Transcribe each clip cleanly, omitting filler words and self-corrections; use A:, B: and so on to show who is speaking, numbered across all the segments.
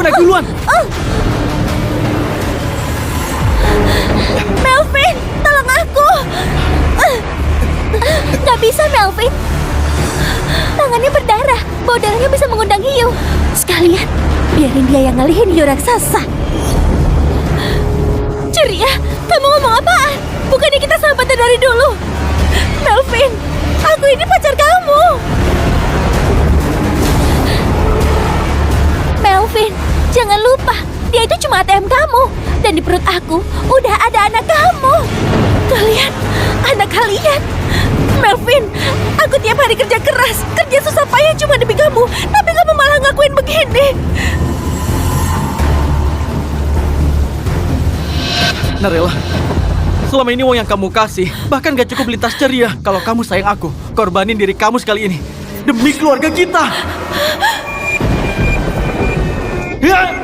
A: naik duluan.
B: Melvin, tolong aku. Gak bisa, Melvin. Tangannya berdarah. Bau darahnya bisa mengundang hiu. Sekalian, biarin dia yang ngalihin hiu raksasa. Ceria, kamu ngomong apaan? Bukannya kita sahabatan dari dulu? Melvin, aku ini pacar kamu. Melvin, jangan lupa, dia itu cuma ATM kamu. Dan di perut aku, udah ada anak kamu. Kalian, anak kalian. Melvin, aku tiap hari kerja keras, kerja susah payah cuma demi kamu. Tapi kamu malah ngakuin begini.
A: Narela, selama ini uang yang kamu kasih bahkan gak cukup lintas ceria. Kalau kamu sayang aku, korbanin diri kamu sekali ini demi keluarga kita. Ya!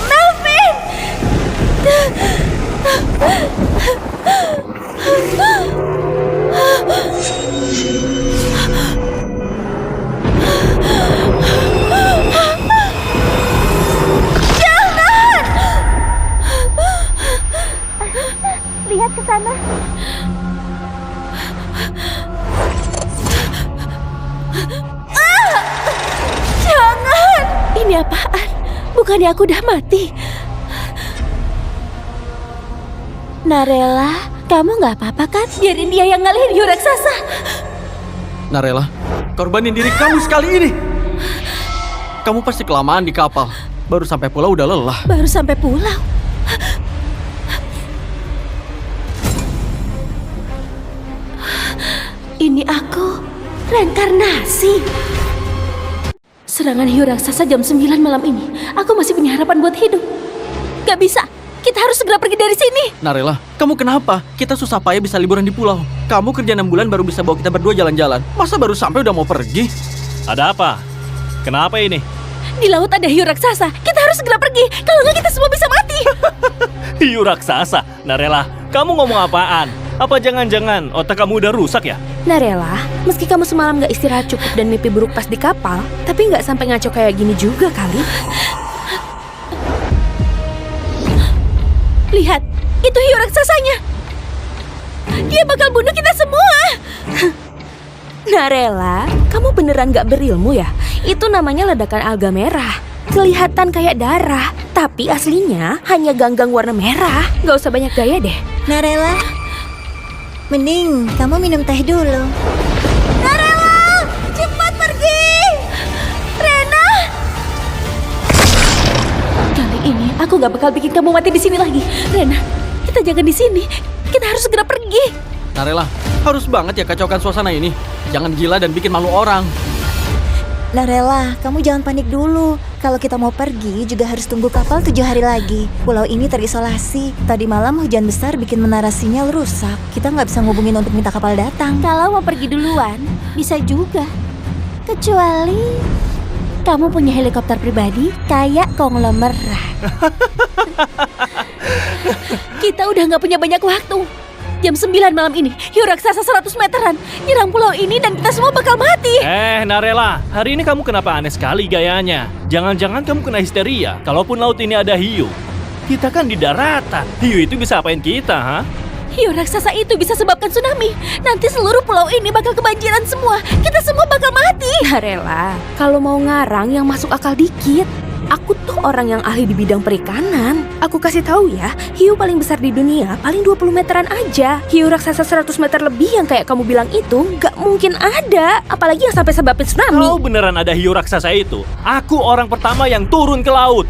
B: Melvin! Jangan! Lihat ke sana. Jangan! Ini apaan? Bukannya aku udah mati? Narela, kamu nggak apa-apa kan? Biarin dia yang ngalihin hiu raksasa.
A: Narela, korbanin diri kamu sekali ini. Kamu pasti kelamaan di kapal. Baru sampai pulau udah lelah.
B: Baru sampai pulau. Ini aku, reinkarnasi. Serangan hiu raksasa jam 9 malam ini. Aku masih punya harapan buat hidup. Gak bisa, kita harus segera pergi dari sini.
A: Narela, kamu kenapa? Kita susah payah bisa liburan di pulau. Kamu kerja 6 bulan baru bisa bawa kita berdua jalan-jalan. Masa baru sampai udah mau pergi?
C: Ada apa? Kenapa ini?
B: Di laut ada hiu raksasa. Kita harus segera pergi. Kalau nggak kita semua bisa mati.
C: Hiu raksasa? Narela, kamu ngomong apaan? Apa jangan-jangan otak kamu udah rusak ya?
B: Narela, meski kamu semalam nggak istirahat cukup dan mimpi buruk pas di kapal, tapi nggak sampai ngaco kayak gini juga kali. Lihat, itu hiu raksasanya. Dia bakal bunuh kita semua. Narela, kamu beneran nggak berilmu ya? Itu namanya ledakan alga merah. Kelihatan kayak darah, tapi aslinya hanya ganggang warna merah. Nggak usah banyak gaya deh.
D: Narela, mending kamu minum teh dulu.
B: Narela, cepat pergi! Rena! Kali ini aku gak bakal bikin kamu mati di sini lagi. Rena, kita jangan di sini. Kita harus segera pergi.
A: Narela, harus banget ya kacaukan suasana ini. Jangan gila dan bikin malu orang.
D: Narela, kamu jangan panik dulu. Kalau kita mau pergi juga harus tunggu kapal 7 hari lagi. Pulau ini terisolasi. Tadi malam hujan besar bikin menara sinyal rusak. Kita nggak bisa ngubungin untuk minta kapal datang.
B: Kalau mau pergi duluan, bisa juga. Kecuali kamu punya helikopter pribadi kayak konglomerat. Kita udah gak punya banyak waktu. Jam 9 malam ini, hiu raksasa 100 meteran nyerang pulau ini dan kita semua bakal mati.
C: Narela, hari ini kamu kenapa aneh sekali gayanya? Jangan-jangan kamu kena histeria. Kalaupun laut ini ada hiu, kita kan di daratan. Hiu itu bisa apain kita, ha?
B: Hiu raksasa itu bisa sebabkan tsunami. Nanti seluruh pulau ini bakal kebanjiran semua. Kita semua bakal mati. Narela, kalau mau ngarang yang masuk akal dikit. Aku tuh orang yang ahli di bidang perikanan. Aku kasih tahu ya, hiu paling besar di dunia paling 20 meteran aja. Hiu raksasa 100 meter lebih yang kayak kamu bilang itu nggak mungkin ada. Apalagi yang sampai sebabin tsunami.
C: Kalau beneran ada hiu raksasa itu, aku orang pertama yang turun ke laut.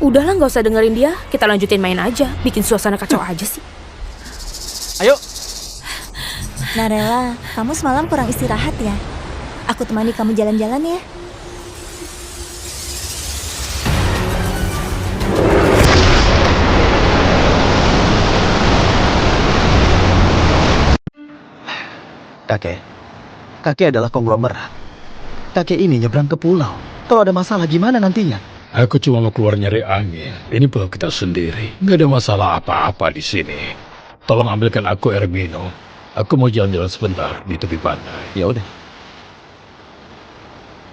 B: Udahlah, nggak usah dengerin dia. Kita lanjutin main aja. Bikin suasana kacau aja sih.
A: Ayo.
D: Narela, kamu semalam kurang istirahat ya? Aku temani kamu jalan-jalan ya.
E: Kakek adalah konglomerat. Kakek ini nyebrang ke pulau. Kalau ada masalah gimana nantinya?
F: Aku cuma mau keluar nyari angin. Ini pulau kita sendiri. Nggak ada masalah apa-apa di sini. Tolong ambilkan aku air minum. Aku mau jalan-jalan sebentar di tepi pantai.
E: Ya udah.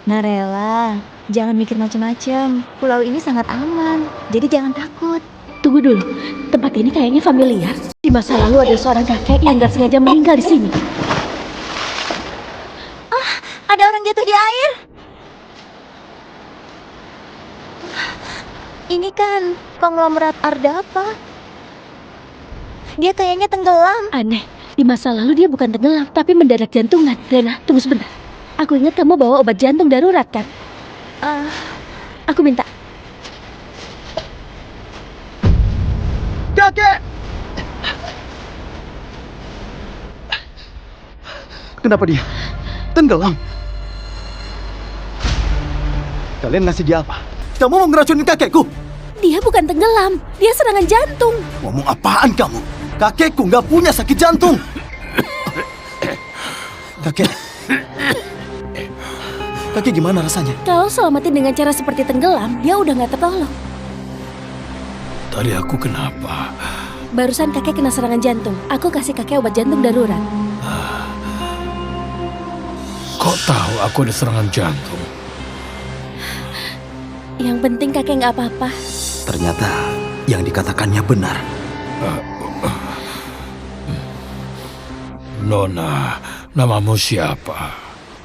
D: Narela, jangan mikir macam-macam. Pulau ini sangat aman, jadi jangan takut.
B: Tunggu dulu, tempat ini kayaknya familiar. Di masa lalu ada seorang kakek yang gak sengaja meninggal di sini.
D: Ada orang jatuh di air. Ini kan konglomerat Ardapa. Dia kayaknya tenggelam.
B: Aneh, di masa lalu dia bukan tenggelam, tapi mendadak jantungan. Rena, tunggu sebentar. Aku ingat kamu bawa obat jantung darurat kan? Aku minta.
E: Kakek! Kenapa dia tenggelam? Kalian ngasih dia apa? Kamu mau ngeracunin kakekku?
B: Dia bukan tenggelam, dia serangan jantung.
E: Ngomong apaan kamu? Kakekku nggak punya sakit jantung. Kakek. Kakek gimana rasanya?
B: Kalau selamatin dengan cara seperti tenggelam, dia udah gak tertolong.
F: Tadi aku kenapa?
B: Barusan kakek kena serangan jantung. Aku kasih kakek obat jantung darurat.
F: Kok tahu aku ada serangan jantung?
B: Yang penting kakek gak apa-apa.
E: Ternyata yang dikatakannya benar.
F: Nona, namamu siapa?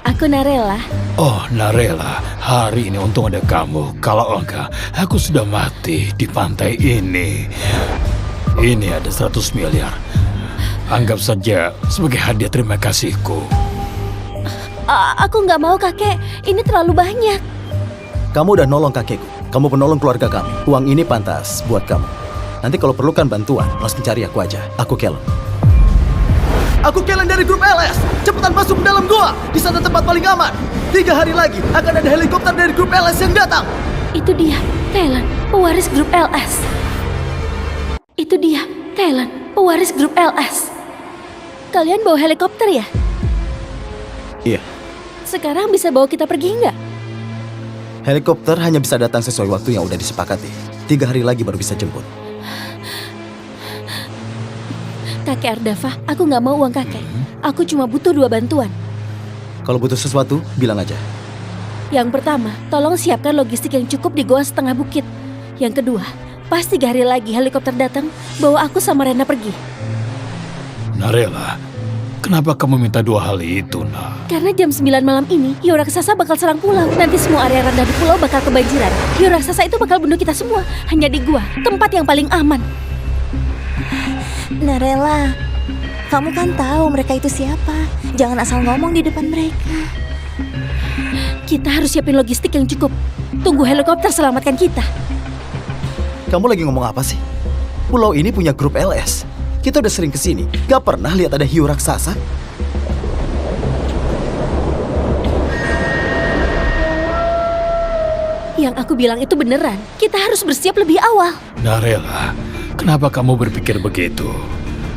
B: Aku Narela.
F: Oh, Narela, hari ini untung ada kamu. Kalau enggak, aku sudah mati di pantai ini. Ini ada 100 miliar. Anggap saja sebagai hadiah terima kasihku.
B: Aku nggak mau kakek, ini terlalu banyak.
E: Kamu udah nolong kakekku. Kamu penolong keluarga kami. Uang ini pantas buat kamu. Nanti kalau perlukan bantuan, langsung cari aku aja. Aku Kellen. Aku Kellen dari grup LS. Cepetan masuk ke dalam gua. Di sana tempat paling aman. 3 hari lagi akan ada helikopter dari grup LS yang datang.
B: Itu dia, Thailand, pewaris grup LS. Itu dia, Thailand, pewaris grup LS. Kalian bawa helikopter ya?
E: Iya.
B: Sekarang bisa bawa kita pergi nggak?
E: Helikopter hanya bisa datang sesuai waktu yang udah disepakati. 3 hari lagi baru bisa jemput.
B: Kakek Ardava, aku nggak mau uang kakek. Aku cuma butuh 2 bantuan.
E: Kalau butuh sesuatu, bilang aja.
B: Yang pertama, tolong siapkan logistik yang cukup di goa setengah bukit. Yang kedua, pas 3 hari lagi helikopter datang, bawa aku sama Rena pergi.
F: Narela, kenapa kamu minta 2 hal itu, nak?
B: Karena jam 9 malam ini, hiu raksasa bakal serang pulau. Nanti semua area rendah di pulau bakal kebanjiran. Hiu raksasa itu bakal bunuh kita semua. Hanya di gua, tempat yang paling aman.
D: Narela, kamu kan tahu mereka itu siapa. Jangan asal ngomong di depan mereka.
B: Kita harus siapin logistik yang cukup. Tunggu helikopter selamatkan kita.
E: Kamu lagi ngomong apa sih? Pulau ini punya grup LS. Kita udah sering kesini. Gak pernah lihat ada hiu raksasa.
B: Yang aku bilang itu beneran. Kita harus bersiap lebih awal.
F: Narela, kenapa kamu berpikir begitu?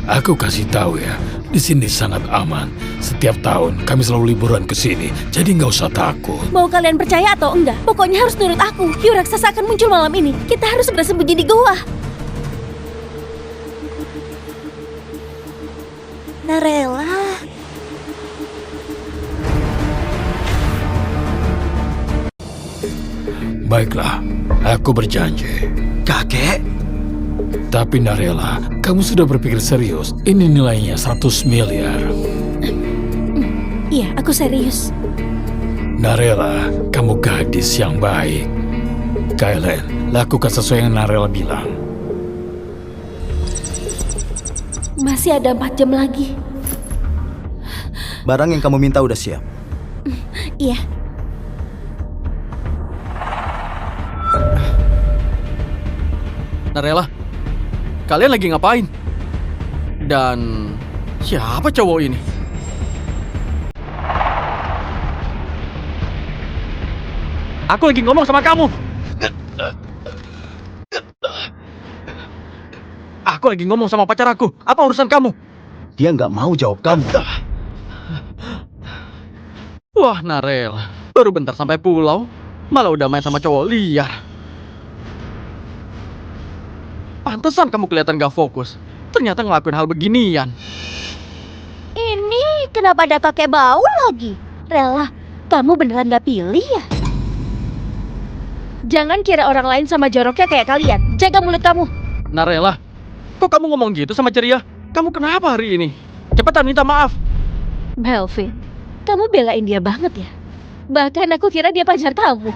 F: Aku kasih tahu ya, di sini sangat aman. Setiap tahun kami selalu liburan ke sini, jadi nggak usah takut.
B: Mau kalian percaya atau enggak, pokoknya harus nurut aku. Hiu raksasa akan muncul malam ini. Kita harus bersembunyi di goa.
D: Narela,
F: Baiklah, aku berjanji.
E: Kakek,
F: Tapi Narela, kamu sudah berpikir serius? Ini nilainya 100 miliar.
B: Iya, aku serius.
F: Narela, kamu gadis yang baik. Kailen, lakukan sesuai yang Narela bilang.
B: Masih ada 4 jam lagi.
E: barang yang kamu minta udah siap.
B: Iya.
A: Narela, kalian lagi ngapain? Dan siapa cowok ini? Aku lagi ngomong sama kamu. Aku lagi ngomong sama pacar aku. Apa urusan kamu?
E: Dia nggak mau jawab kamu.
A: Wah, Narela, baru bentar sampai pulau, malah udah main sama cowok liar. Pantesan kamu kelihatan gak fokus. Ternyata ngelakuin hal beginian.
B: kenapa ada kakek bau lagi? Rela, kamu beneran gak pilih ya? Jangan kira orang lain sama joroknya kayak kalian. Jaga mulut kamu.
A: Narela, kok kamu ngomong gitu sama Ceria? Kamu kenapa hari ini? Cepetan minta maaf.
B: Melvin, kamu belain dia banget ya? Bahkan aku kira dia pacar kamu.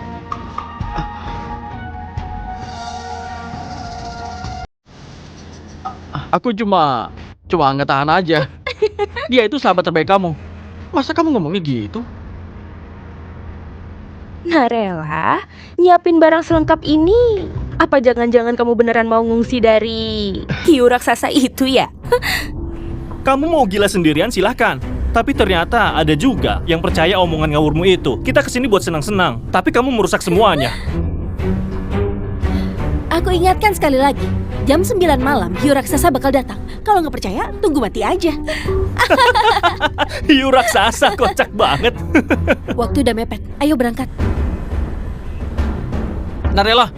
A: Aku cuma nggak tahan aja. Dia itu sahabat terbaik kamu. Masa kamu ngomongnya gitu?
B: Nah Rela, nyiapin barang selengkap ini. Apa jangan-jangan kamu beneran mau ngungsi dari hiu raksasa itu ya?
C: Kamu mau gila sendirian silahkan. Tapi ternyata ada juga yang percaya omongan ngawurmu itu. Kita kesini buat senang-senang, tapi kamu merusak semuanya.
B: Aku ingatkan sekali lagi, jam 9 malam hiu raksasa bakal datang. Kalau nggak percaya, tunggu mati aja.
C: Hiu raksasa kocak banget.
B: Waktu udah mepet, ayo berangkat.
A: Narela,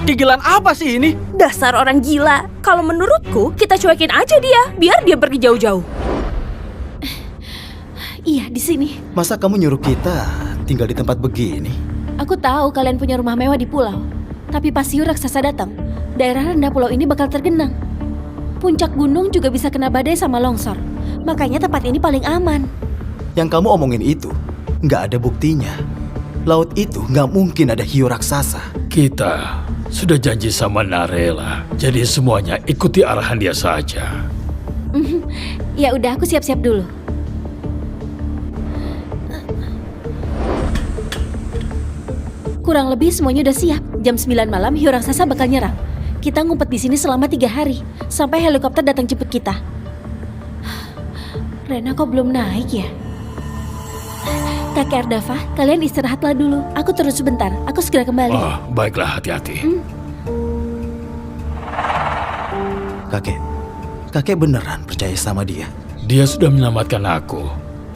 A: kegilaan apa sih ini?
B: Dasar orang gila. Kalau menurutku, kita cuekin aja dia, biar dia pergi jauh-jauh. Iya, di sini.
E: Masa kamu nyuruh kita tinggal di tempat begini?
B: Aku tahu kalian punya rumah mewah di pulau. Tapi pas hiu raksasa datang, daerah rendah pulau ini bakal tergenang. Puncak gunung juga bisa kena badai sama longsor. Makanya tempat ini paling aman.
E: Yang kamu omongin itu nggak ada buktinya. Laut itu nggak mungkin ada hiu raksasa.
F: Kita sudah janji sama Narela, jadi semuanya ikuti arahan dia saja.
B: Ya udah, aku siap-siap dulu. Kurang lebih semuanya udah siap. Jam 9 malam hiu raksasa bakal nyerang. Kita ngumpet di sini selama 3 hari sampai helikopter datang jemput kita. Rena kok belum naik ya? Kakek Ardava, kalian istirahatlah dulu. Aku terus sebentar. Aku segera kembali.
F: Oh, baiklah, hati-hati.
E: Kakek beneran percaya sama dia?
F: Dia sudah menyelamatkan aku.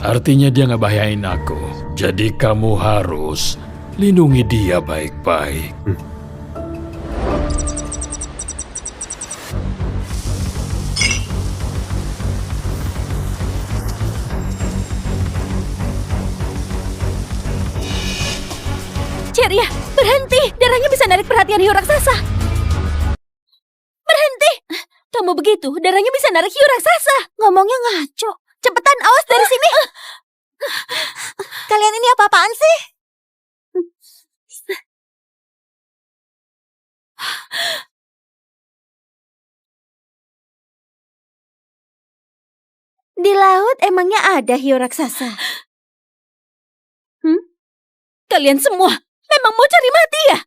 F: Artinya dia nggak bahayain aku. Jadi kamu harus lindungi dia baik-baik.
B: Ceria, berhenti! Darahnya bisa narik perhatian hiu raksasa. Berhenti! Kamu begitu, darahnya bisa narik hiu raksasa.
D: Ngomongnya ngaco. Cepetan, awas dari sini. Kalian ini apa-apaan sih? Di laut emangnya ada hiu raksasa?
B: Kalian semua memang mau cari mati ya?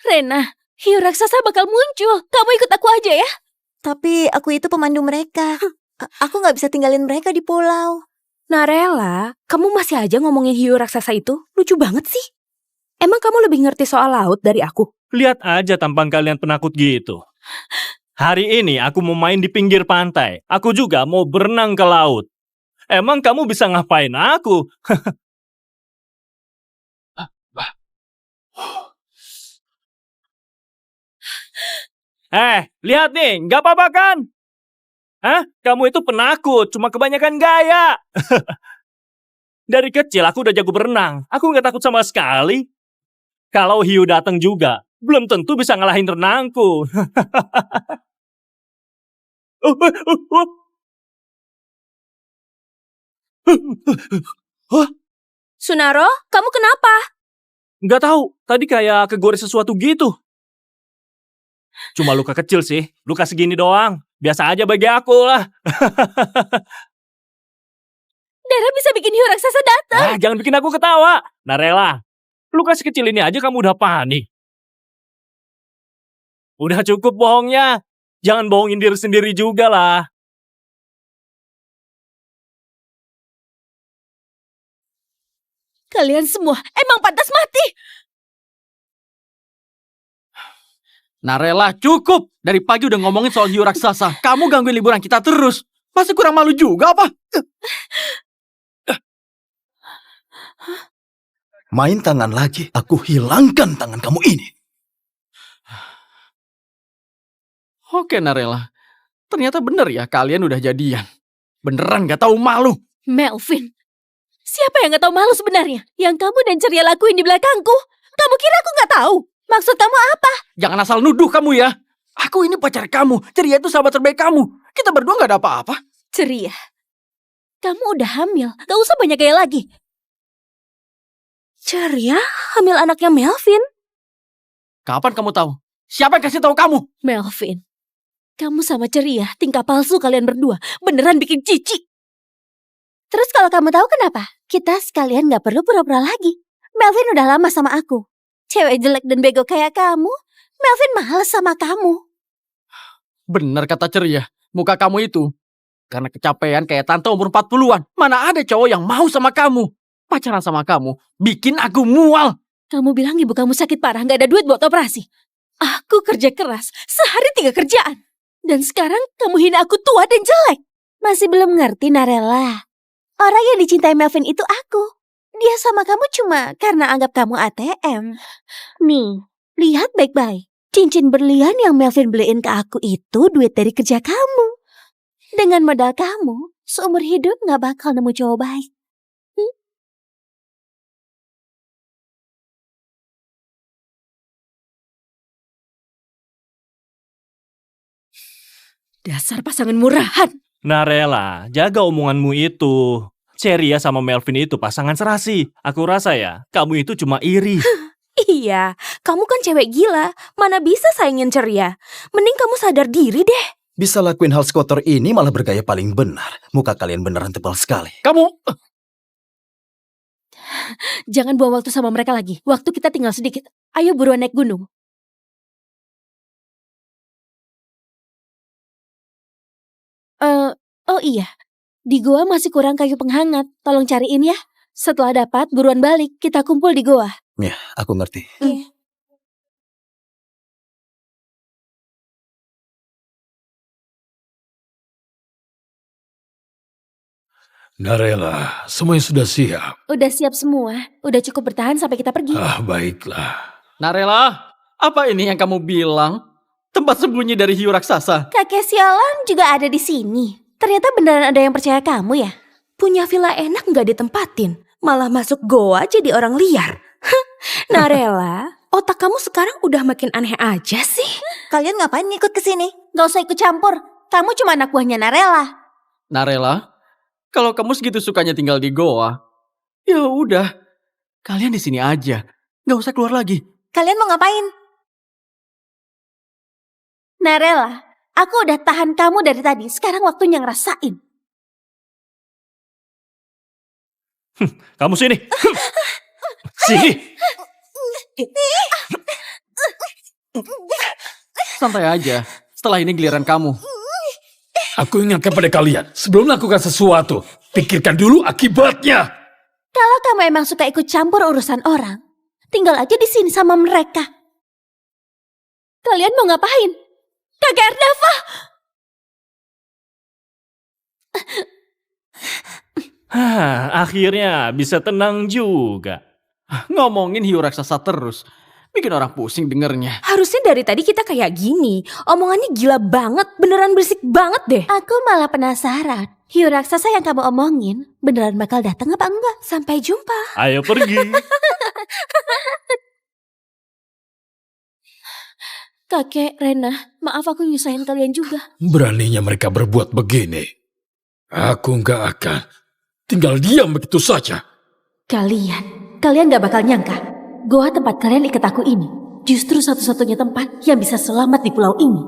B: Rena, hiu raksasa bakal muncul. Kamu ikut aku aja ya.
D: Tapi aku itu pemandu mereka. Aku nggak bisa tinggalin mereka di pulau.
B: Narela, kamu masih aja ngomongin hiu raksasa itu? Lucu banget sih. Emang kamu lebih ngerti soal laut dari aku?
C: Lihat aja tampang kalian penakut gitu. Hari ini aku mau main di pinggir pantai. Aku juga mau berenang ke laut. Emang kamu bisa ngapain aku? Lihat nih, nggak apa-apa kan? Hah? Kamu itu penakut, cuma kebanyakan gaya. Dari kecil aku udah jago berenang. Aku nggak takut sama sekali. Kalau hiu datang juga, belum tentu bisa ngalahin renangku.
B: Sunaro, kamu kenapa?
C: Nggak tahu, tadi kayak kegores sesuatu gitu. Cuma luka kecil sih, luka segini doang. Biasa aja bagi aku lah.
B: Darah bisa bikin hiu raksasa datang.
C: Jangan bikin aku ketawa. Narela, luka sekecil ini aja kamu udah panik. Udah cukup bohongnya. Jangan bohongin diri sendiri juga lah.
B: Kalian semua emang pantas mati.
A: Narela, cukup! Dari pagi udah ngomongin soal hiu raksasa. Kamu gangguin liburan kita terus. Masih kurang malu juga apa?
E: Main tangan lagi, aku hilangkan tangan kamu ini.
A: Oke Narela, ternyata bener ya kalian udah jadian. Beneran gak tahu malu.
B: Melvin, siapa yang gak tahu malu sebenarnya? Yang kamu dan Ceria lakuin di belakangku. Kamu kira aku gak tahu? Maksud kamu apa?
A: Jangan asal nuduh kamu ya. Aku ini pacar kamu. Ceria itu sahabat terbaik kamu. Kita berdua gak ada apa-apa.
B: Ceria, kamu udah hamil. Gak usah banyak gaya lagi. Ceria hamil anaknya Melvin.
A: Kapan kamu tahu? Siapa yang kasih tahu kamu?
B: Melvin, kamu sama Ceria tingkah palsu kalian berdua. Beneran bikin cici. Terus kalau kamu tahu kenapa? Kita sekalian gak perlu pura-pura lagi. Melvin udah lama sama aku. Cewek jelek dan bego kayak kamu, Melvin males sama kamu.
A: Bener kata Ceria. Muka kamu itu karena kecapean kayak tante umur 40-an. Mana ada cowok yang mau sama kamu. Pacaran sama kamu bikin aku mual.
B: Kamu bilang ibu kamu sakit parah, gak ada duit buat operasi. Aku kerja keras, sehari 3 kerjaan. Dan sekarang kamu hina aku tua dan jelek. Masih belum ngerti, Narella. Orang yang dicintai Melvin itu aku. Dia sama kamu cuma karena anggap kamu ATM. Nih, lihat baik-baik. Cincin berlian yang Melvin beliin ke aku itu duit dari kerja kamu. Dengan modal kamu, seumur hidup gak bakal nemu cowok baik. Dasar pasangan murahan.
C: Narella, jaga omonganmu itu. Ceria sama Melvin itu pasangan serasi. Aku rasa ya, kamu itu cuma iri.
B: Iya, kamu kan cewek gila. Mana bisa saingin Ceria. Mending kamu sadar diri deh.
E: Bisa lakuin hal sekotor ini malah bergaya paling benar. Muka kalian beneran tebal sekali.
A: Kamu...
B: Jangan buang waktu sama mereka lagi. Waktu kita tinggal sedikit. Ayo buruan naik gunung. Oh iya. Di goa masih kurang kayu penghangat. Tolong cariin ya. Setelah dapat, buruan balik. Kita kumpul di goa.
E: Ya, aku ngerti.
B: Iya.
F: Narella, semuanya sudah siap.
B: Udah siap semua. Udah cukup bertahan sampai kita pergi.
F: Baiklah.
A: Narella, apa ini yang kamu bilang? Tempat sembunyi dari hiu raksasa.
B: Kakek sialan juga ada di sini. Ternyata beneran ada yang percaya kamu ya? Punya villa enak nggak ditempatin. Malah masuk goa jadi orang liar. Narella, otak kamu sekarang udah makin aneh aja sih.
D: Kalian ngapain ngikut ke sini? Gak usah ikut campur. Kamu cuma anak buahnya Narella.
A: Narella, kalau kamu segitu sukanya tinggal di goa, ya udah, kalian di sini aja. Gak usah keluar lagi.
D: Kalian mau ngapain?
B: Narella, aku udah tahan kamu dari tadi. Sekarang waktunya ngerasain.
C: Kamu sini. Sini.
A: Santai aja. Setelah ini giliran kamu.
F: Aku ingatkan pada kalian, sebelum melakukan sesuatu, pikirkan dulu akibatnya.
B: Kalau kamu emang suka ikut campur urusan orang, tinggal aja di sini sama mereka. Kalian mau ngapain? Kakek Ardava!
C: Akhirnya bisa tenang juga.
A: Ngomongin hiu raksasa terus. Bikin orang pusing dengernya.
B: Harusnya dari tadi kita kayak gini. Omongannya gila banget, beneran berisik banget deh. Aku malah penasaran. Hiu raksasa yang kamu omongin beneran bakal datang apa enggak? Sampai jumpa.
C: Ayo pergi.
B: Kakek, Rena, maaf aku nyusahin kalian juga.
F: Beraninya mereka berbuat begini. Aku nggak akan tinggal diam begitu saja.
B: Kalian gak bakal nyangka. Goa tempat kalian ikat aku ini justru satu-satunya tempat yang bisa selamat di pulau ini.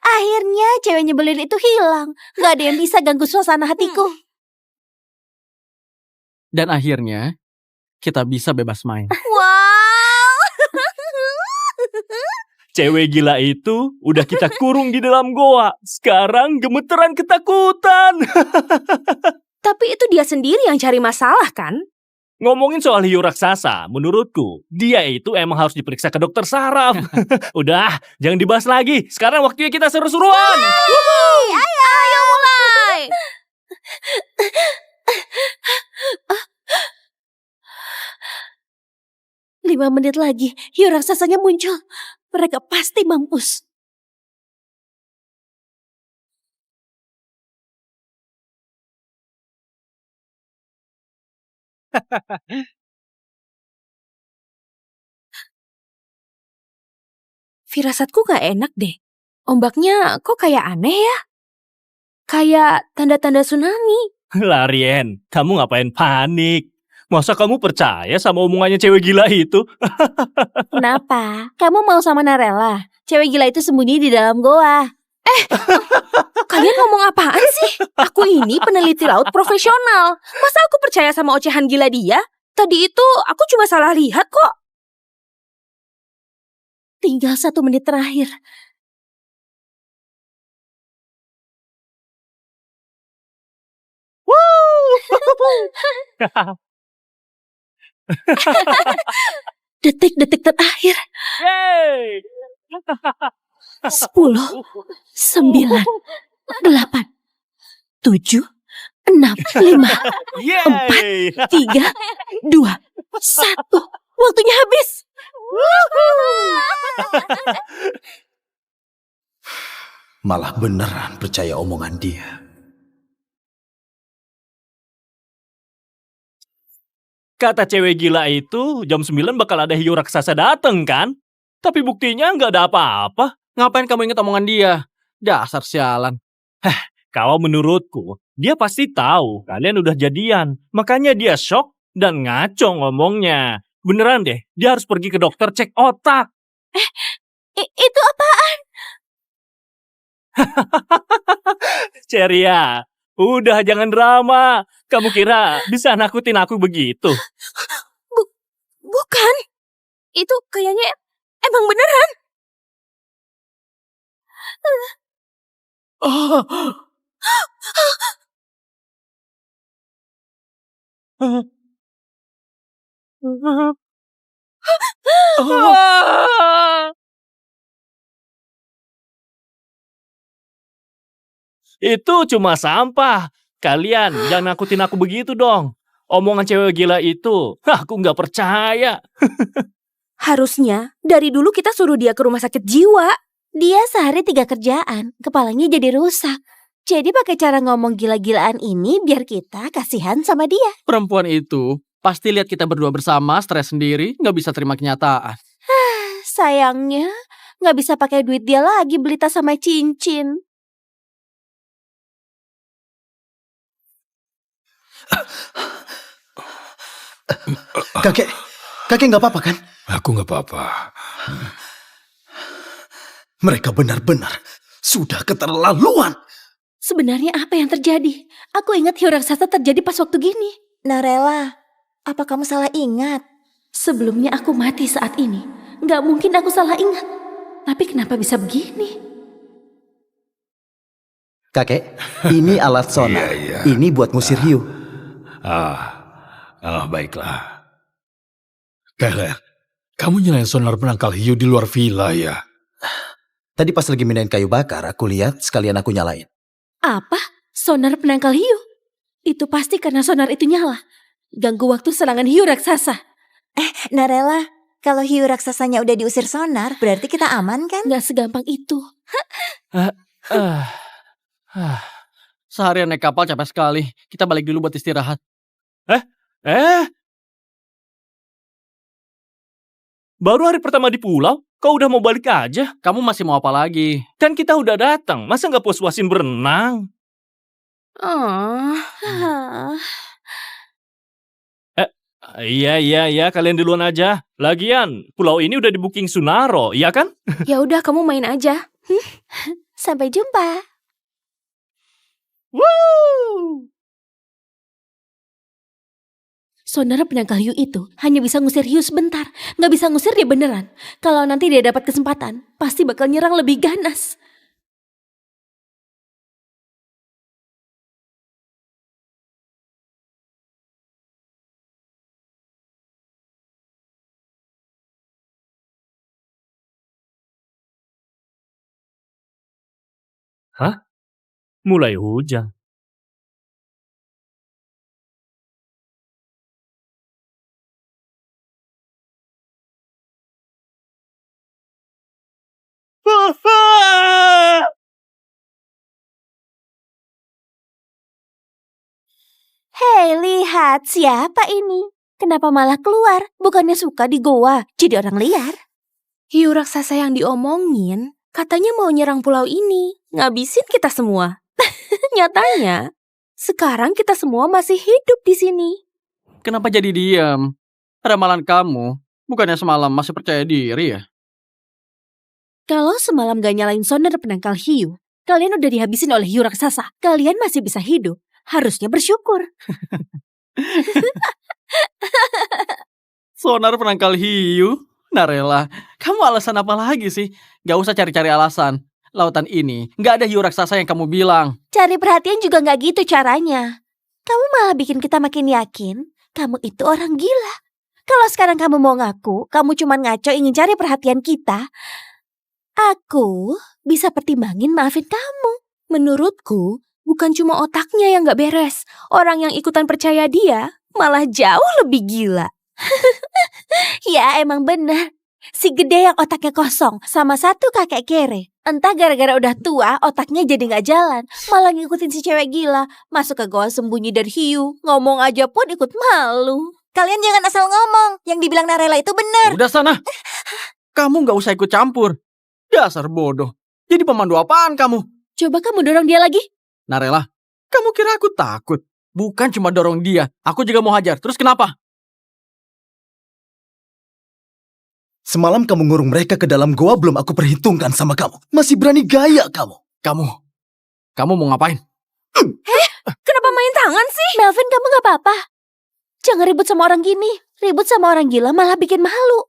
B: Akhirnya cewek nyebelin itu hilang. Gak ada yang bisa ganggu suasana hatiku.
A: Dan akhirnya, kita bisa bebas main.
B: Wow.
C: Cewek gila itu udah kita kurung di dalam goa. Sekarang gemeteran ketakutan.
B: Tapi itu dia sendiri yang cari masalah kan?
C: Ngomongin soal hiu raksasa, menurutku dia itu emang harus diperiksa ke dokter saraf. Udah, jangan dibahas lagi. Sekarang waktunya kita seru-seruan.
B: Ayo mulai. 5 menit lagi, hiu raksasanya muncul. Mereka pasti mampus. Firasatku gak enak deh. Ombaknya kok kayak aneh ya? Kayak tanda-tanda tsunami.
C: Larien, kamu ngapain panik? Masa kamu percaya sama omongannya cewek gila itu?
B: Kenapa? Kamu mau sama Narella? Cewek gila itu sembunyi di dalam goa. Kalian ngomong apaan sih? Aku ini peneliti laut profesional. Masa aku percaya sama ocehan gila dia? Tadi itu aku cuma salah lihat kok. Tinggal 1 menit terakhir. Detik-detik terakhir.
C: Yeay!
B: 10, 9, 8, 7, 6, 5,
C: Yeay!
B: 3, 2, 1. Waktunya habis.
E: Malah beneran percaya omongan dia.
C: Kata cewek gila itu, jam 9 bakal ada hiu raksasa dateng kan? Tapi buktinya nggak ada apa-apa.
A: Ngapain kamu inget omongan dia? Dasar sialan.
C: Kalau menurutku, dia pasti tahu kalian udah jadian. Makanya dia shock dan ngaco ngomongnya. Beneran deh, dia harus pergi ke dokter cek otak.
B: Itu apaan?
C: Ceria, udah jangan drama. Kamu kira bisa nakutin aku begitu?
B: Bukan. Itu kayaknya emang beneran.
C: Itu cuma sampah. Kalian jangan nakutin aku begitu dong. Omongan cewek gila itu, aku nggak percaya.
B: Harusnya dari dulu kita suruh dia ke rumah sakit jiwa.
D: Dia sehari 3 kerjaan, kepalanya jadi rusak. Jadi pakai cara ngomong gila-gilaan ini biar kita kasihan sama dia.
A: Perempuan itu pasti lihat kita berdua bersama, stres sendiri, nggak bisa terima kenyataan.
D: Sayangnya, nggak bisa pakai duit dia lagi beli tas sama cincin.
E: Kakek nggak apa-apa kan?
F: Aku nggak apa-apa.
E: Mereka benar-benar sudah keterlaluan.
B: Sebenarnya apa yang terjadi? Aku ingat hiu raksasa terjadi pas waktu gini.
D: Narella, apa kamu salah ingat?
B: Sebelumnya aku mati saat ini. Nggak mungkin aku salah ingat. Tapi kenapa bisa begini?
E: Kakek, ini alat sonar.
F: Iya.
E: Ini buat ngusir hiu.
F: Baiklah. Keller, kamu nyalain sonar penangkal hiu di luar villa ya?
E: Tadi pas lagi mindahin kayu bakar, aku lihat sekalian aku nyalain.
B: Apa? Sonar penangkal hiu? Itu pasti karena sonar itu nyala. Ganggu waktu serangan hiu raksasa.
D: Narella, kalau hiu raksasanya udah diusir sonar, berarti kita aman kan?
B: Nggak segampang itu.
A: Seharian naik kapal capek sekali. Kita balik dulu buat istirahat.
C: Baru hari pertama di pulau, kau udah mau balik aja?
A: Kamu masih mau apa lagi?
C: Kan kita udah datang, masa nggak puas-puasin berenang? Iya, kalian duluan aja. Lagian, pulau ini udah di booking Sunaro, iya kan?
B: Ya udah, kamu main aja.
D: Sampai jumpa.
C: Woo!
B: Sonar penangkal hiu itu hanya bisa ngusir hiu sebentar. Nggak bisa ngusir dia beneran. Kalau nanti dia dapat kesempatan, pasti bakal nyerang lebih ganas.
C: Mulai hujan.
B: Hei, lihat siapa ini? Kenapa malah keluar? Bukannya suka di goa, jadi orang liar. Hiu raksasa yang diomongin katanya mau nyerang pulau ini, ngabisin kita semua. Nyatanya, sekarang kita semua masih hidup di sini.
A: Kenapa jadi diam? Ramalan kamu, bukannya semalam masih percaya diri ya?
B: Kalau semalam gak nyalain sonar penangkal hiu, kalian udah dihabisin oleh hiu raksasa. Kalian masih bisa hidup, harusnya bersyukur.
A: Sonar penangkal hiu? Narela, kamu alasan apa lagi sih? Gak usah cari-cari alasan. Lautan ini gak ada hiu raksasa yang kamu bilang.
B: Cari perhatian juga gak gitu caranya. Kamu malah bikin kita makin yakin kamu itu orang gila. Kalau sekarang kamu mau ngaku, kamu cuma ngaco ingin cari perhatian kita, aku bisa pertimbangin maafin kamu. Menurutku, bukan cuma otaknya yang gak beres. Orang yang ikutan percaya dia malah jauh lebih gila. Ya emang benar. Si gede yang otaknya kosong sama satu kakek kere. Entah gara-gara udah tua otaknya jadi gak jalan. Malah ngikutin si cewek gila. Masuk ke goa sembunyi dari hiu. Ngomong aja pun ikut malu.
D: Kalian jangan asal ngomong. Yang dibilang Narela itu benar.
A: Udah sana. Kamu gak usah ikut campur. Dasar bodoh. Jadi pemandu apaan kamu?
B: Coba kamu dorong dia lagi.
A: Narela, kamu kira aku takut? Bukan cuma dorong dia. Aku juga mau hajar. Terus kenapa?
E: Semalam kamu ngurung mereka ke dalam goa belum aku perhitungkan sama kamu. Masih berani gaya kamu.
A: Kamu mau ngapain?
B: Kenapa main tangan sih? Melvin, kamu gak apa-apa. Jangan ribut sama orang gini. Ribut sama orang gila malah bikin malu.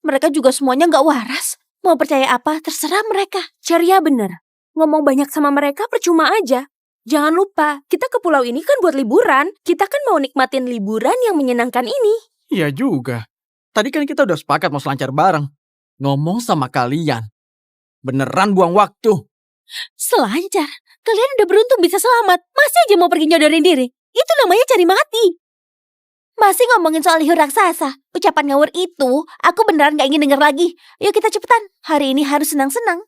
B: Mereka juga semuanya gak waras. Mau percaya apa, terserah mereka. Ceria bener. Ngomong banyak sama mereka percuma aja. Jangan lupa, kita ke pulau ini kan buat liburan. Kita kan mau nikmatin liburan yang menyenangkan ini.
A: Iya juga. Tadi kan kita udah sepakat mau selancar bareng. Ngomong sama kalian. Beneran buang waktu.
B: Selancar? Kalian udah beruntung bisa selamat. Masih aja mau pergi nyodorin diri. Itu namanya cari mati. Masih ngomongin soal hiu raksasa. Ucapan ngawur itu, aku beneran gak ingin denger lagi. Yuk kita cepetan. Hari ini harus senang-senang.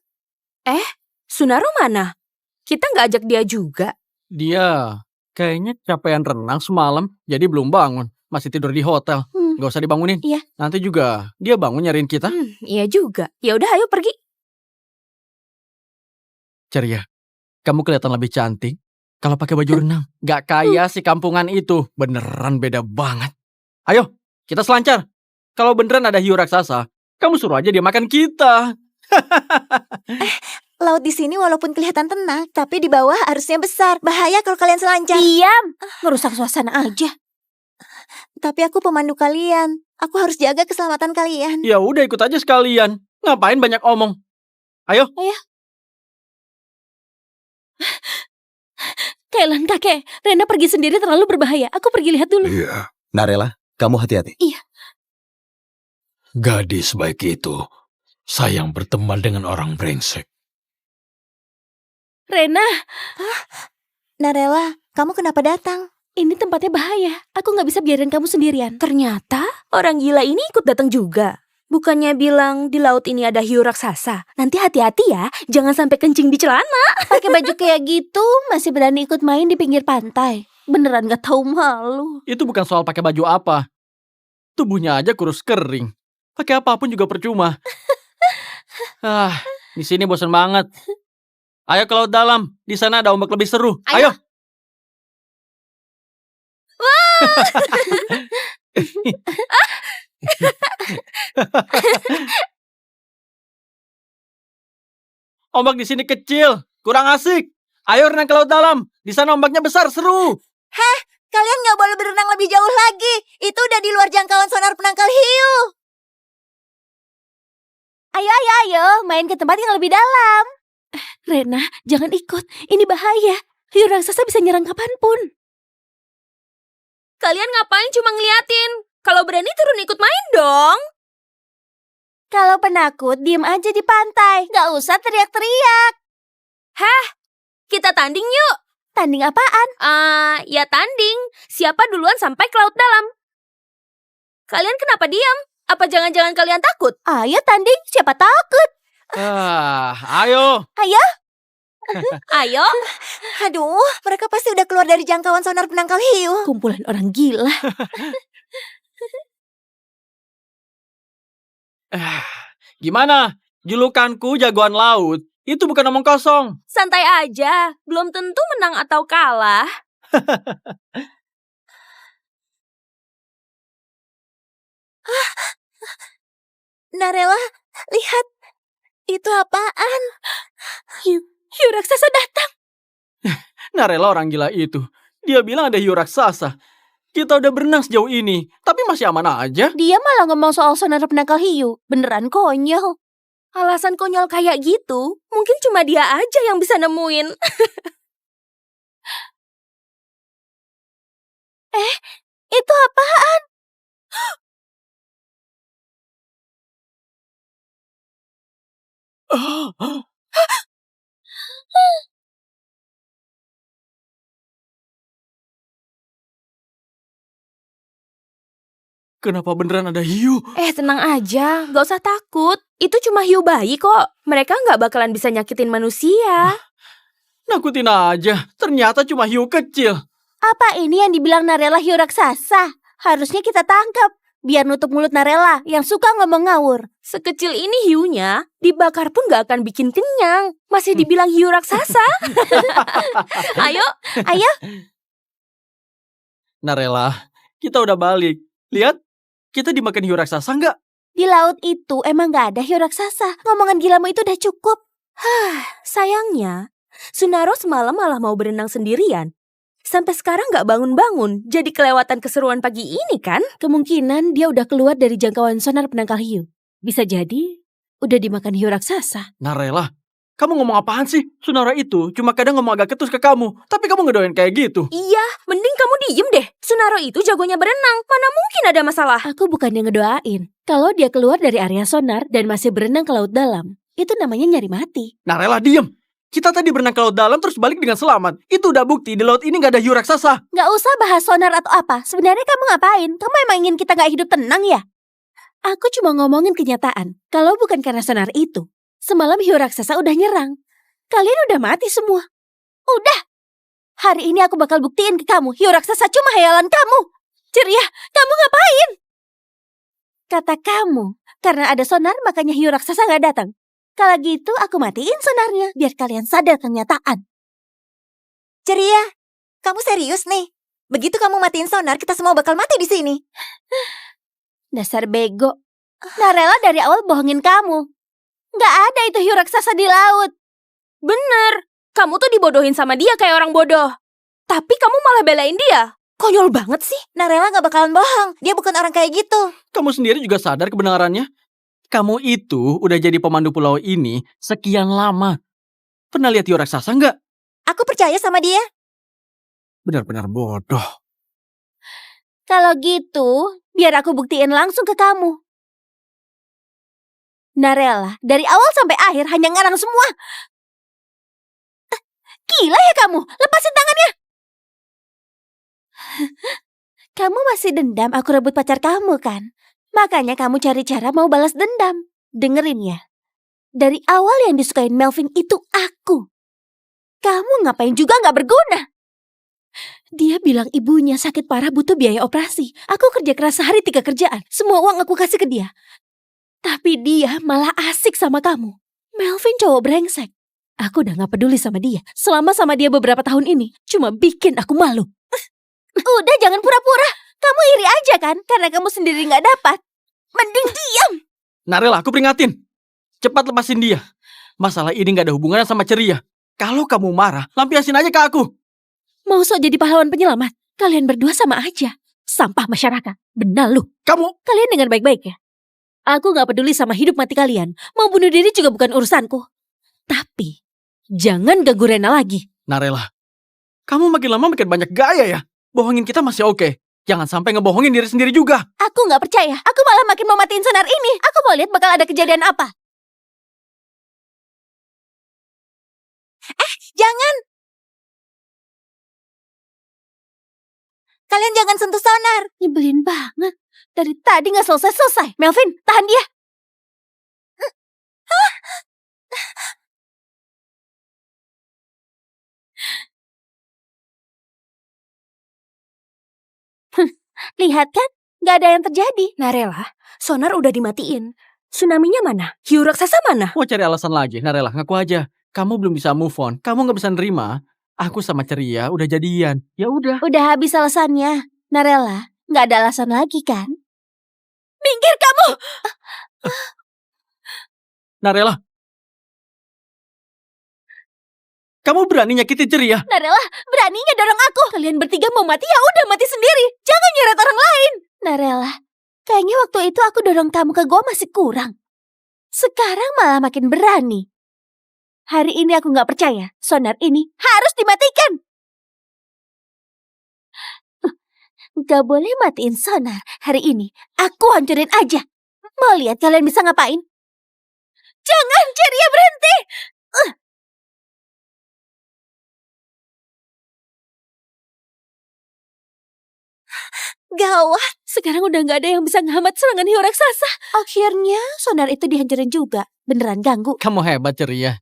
B: Sunaro mana? Kita gak ajak dia juga.
A: Dia kayaknya capean renang semalam. Jadi belum bangun. Masih tidur di hotel. Gak usah dibangunin.
B: Iya.
A: Nanti juga dia bangun nyariin kita.
B: Iya juga. Ya udah, ayo pergi.
A: Ceria, kamu kelihatan lebih cantik kalau pakai baju renang. Gak kayak si kampungan itu. Beneran beda banget. Ayo, kita selancar. Kalau beneran ada hiu raksasa, kamu suruh aja dia makan kita.
D: Laut di sini walaupun kelihatan tenang, tapi di bawah arusnya besar. Bahaya kalau kalian selancar.
B: Diam. Ngerusak suasana aja.
D: Tapi aku pemandu kalian. Aku harus jaga keselamatan kalian.
A: Ya udah ikut aja sekalian. Ngapain banyak omong? Ayo.
B: Kailan, kakek. Rena pergi sendiri terlalu berbahaya. Aku pergi lihat dulu.
F: Iya.
E: Narela, kamu hati-hati.
F: Gadis baik itu sayang berteman dengan orang brengsek.
B: Rena,
D: Narela, kamu kenapa datang?
B: ini tempatnya bahaya. Aku gak bisa biarin kamu sendirian. Ternyata orang gila ini ikut datang juga. Bukannya bilang di laut ini ada hiu raksasa. Nanti hati-hati ya, jangan sampai kencing di celana. Pakai baju kayak gitu, masih berani ikut main di pinggir pantai. Beneran gak tahu malu.
A: Itu bukan soal pakai baju apa. Tubuhnya aja kurus kering. Pakai apapun juga percuma. Di sini bosan banget. Ayo ke laut dalam. Di sana ada ombak lebih seru. Ayo. Ombak di sini kecil, kurang asik. Ayo renang ke laut dalam. Di sana ombaknya besar, seru.
D: Kalian gak boleh berenang lebih jauh lagi. Itu udah di luar jangkauan sonar penangkal hiu.
B: Ayo, main ke tempat yang lebih dalam. Rena, jangan ikut. Ini bahaya. Hiu raksasa bisa nyerang kapanpun. Kalian ngapain cuma ngeliatin? Kalau berani turun ikut main dong.
D: Kalau penakut, diem aja di pantai. Gak usah teriak-teriak.
B: Kita tanding yuk.
D: Tanding apaan?
B: Ya tanding. Siapa duluan sampai ke laut dalam? Kalian kenapa diam? Apa jangan-jangan kalian takut?
D: Ayo tanding, siapa takut?
A: Ayo.
D: Ayo.
B: Ayo,
D: Aduh, mereka pasti udah keluar dari jangkauan sonar penangkal hiu.
B: kumpulan orang gila.
A: Gimana? Julukanku jagoan laut. Itu bukan omong kosong.
B: Santai aja, belum tentu menang atau kalah.
D: Narela, lihat. Itu apaan?
B: Hiu raksasa datang.
A: Narela orang gila itu. Dia bilang ada hiu raksasa. Kita udah berenang sejauh ini, tapi masih aman aja.
B: Dia malah ngomong soal sonar penangkal hiu. Beneran konyol. Alasan konyol kayak gitu, mungkin cuma dia aja yang bisa nemuin. Itu apaan?
A: Kenapa beneran ada hiu?
B: Tenang aja, gak usah takut. Itu cuma hiu bayi kok. Mereka gak bakalan bisa nyakitin manusia.
A: Nakutin aja. Ternyata cuma hiu kecil.
B: Apa ini yang dibilang Narela hiu raksasa? Harusnya kita tangkap. Biar nutup mulut Narela yang suka ngomong ngawur. Sekecil ini hiunya, dibakar pun gak akan bikin kenyang. Masih dibilang hiu raksasa. Ayo, ayo.
A: Narela, kita udah balik. Lihat, kita dimakan hiu raksasa nggak?
B: Di laut itu emang gak ada hiu raksasa. Ngomongan gilamu itu udah cukup. Sayangnya, Sunaro semalam malah mau berenang sendirian. Sampai sekarang gak bangun-bangun. Jadi kelewatan keseruan pagi ini kan? Kemungkinan dia udah keluar dari jangkauan sonar penangkal hiu. Bisa jadi udah dimakan hiu raksasa.
A: Narela, kamu ngomong apaan sih? Sunara itu cuma kadang ngomong agak ketus ke kamu. Tapi kamu ngedoain kayak gitu.
B: Iya, mending kamu diem deh. Sunaro itu jagonya berenang. Mana mungkin ada masalah? Aku bukannya ngedoain. Kalau dia keluar dari area sonar dan masih berenang ke laut dalam, itu namanya nyari mati.
A: Narela, diem. Kita tadi berenang ke laut dalam terus balik dengan selamat. Itu udah bukti di laut ini gak ada hiu raksasa.
B: Gak usah bahas sonar atau apa. Sebenarnya kamu ngapain? Kamu emang ingin kita gak hidup tenang ya? Aku cuma ngomongin kenyataan. Kalau bukan karena sonar itu, semalam hiu raksasa udah nyerang. Kalian udah mati semua. Udah. Hari ini aku bakal buktiin ke kamu. Hiu raksasa cuma hayalan kamu. Ceria, kamu ngapain? Kata kamu, karena ada sonar makanya hiu raksasa gak datang. Kalau gitu aku matiin sonarnya biar kalian sadar kenyataan.
D: Ceria, kamu serius nih? Begitu kamu matiin sonar, kita semua bakal mati di sini.
B: Dasar bego. Narela dari awal bohongin kamu. Gak ada itu hiu raksasa di laut. Bener, kamu tuh dibodohin sama dia kayak orang bodoh. Tapi kamu malah belain dia. Konyol banget sih.
D: Narela gak bakalan bohong. Dia bukan orang kayak gitu.
A: Kamu sendiri juga sadar kebenarannya? Kamu itu udah jadi pemandu pulau ini sekian lama. Pernah lihat hiu raksasa nggak?
D: Aku percaya sama dia.
A: Benar-benar bodoh.
B: Kalau gitu, biar aku buktiin langsung ke kamu. Narela, dari awal sampai akhir hanya ngarang semua. Gila ya kamu, lepasin tangannya. Kamu masih dendam aku rebut pacar kamu kan? Makanya kamu cari cara mau balas dendam. Dengerin ya. Dari awal yang disukain Melvin itu aku. Kamu ngapain juga gak berguna. Dia bilang ibunya sakit parah butuh biaya operasi. Aku kerja keras sehari 3 kerjaan. Semua uang aku kasih ke dia. Tapi dia malah asik sama kamu. Melvin cowok brengsek. Aku udah gak peduli sama dia. Selama sama dia beberapa tahun ini. Cuma bikin aku malu. Udah jangan pura-pura. Kamu iri aja kan? Karena kamu sendiri gak dapat. Mending diam.
A: Narela, aku peringatin. Cepat lepasin dia. Masalah ini gak ada hubungannya sama Ceria. Kalau kamu marah, lampiasin aja ke aku.
B: Mau sok jadi pahlawan penyelamat? Kalian berdua sama aja. Sampah masyarakat. Benar lu. Kalian dengar baik-baik ya. Aku gak peduli sama hidup mati kalian. Mau bunuh diri juga bukan urusanku. Tapi, jangan ganggu Rena lagi.
A: Narela, kamu makin lama makin banyak gaya ya. Bohongin kita masih oke. Jangan sampai ngebohongin diri sendiri juga.
B: Aku gak percaya. Aku malah makin mau matiin sonar ini. Aku mau lihat bakal ada kejadian apa.
D: Jangan. Kalian jangan sentuh sonar.
B: Nyebelin banget. Dari tadi gak selesai-selesai. Melvin, tahan dia. Lihat kan, nggak ada yang terjadi. Narela, sonar udah dimatiin. Tsunami-nya mana? Hiu raksasa mana?
A: Mau cari alasan lagi, Narela, ngaku aja. Kamu belum bisa move on, kamu nggak bisa nerima. Aku sama Ceria udah jadian. Ya udah.
B: Udah habis alasannya. Narela, nggak ada alasan lagi kan? Minggir kamu!
A: Narela. Kamu berani nyakitin Ceria?
B: Narela, beraninya dorong aku. Kalian bertiga mau mati ya udah mati sendiri. Jangan nyeret orang lain. Narela, kayaknya waktu itu aku dorong kamu ke gua masih kurang. Sekarang malah makin berani. Hari ini aku nggak percaya. Sonar ini harus dimatikan. Gak boleh matiin sonar. Hari ini aku hancurin aja. Mau lihat kalian bisa ngapain? Jangan, Ceria, berhenti. Gawat, sekarang udah gak ada yang bisa ngehambat serangan hiu raksasa. Akhirnya sonar itu dihancurin juga. Beneran ganggu.
A: Kamu hebat, Ceria.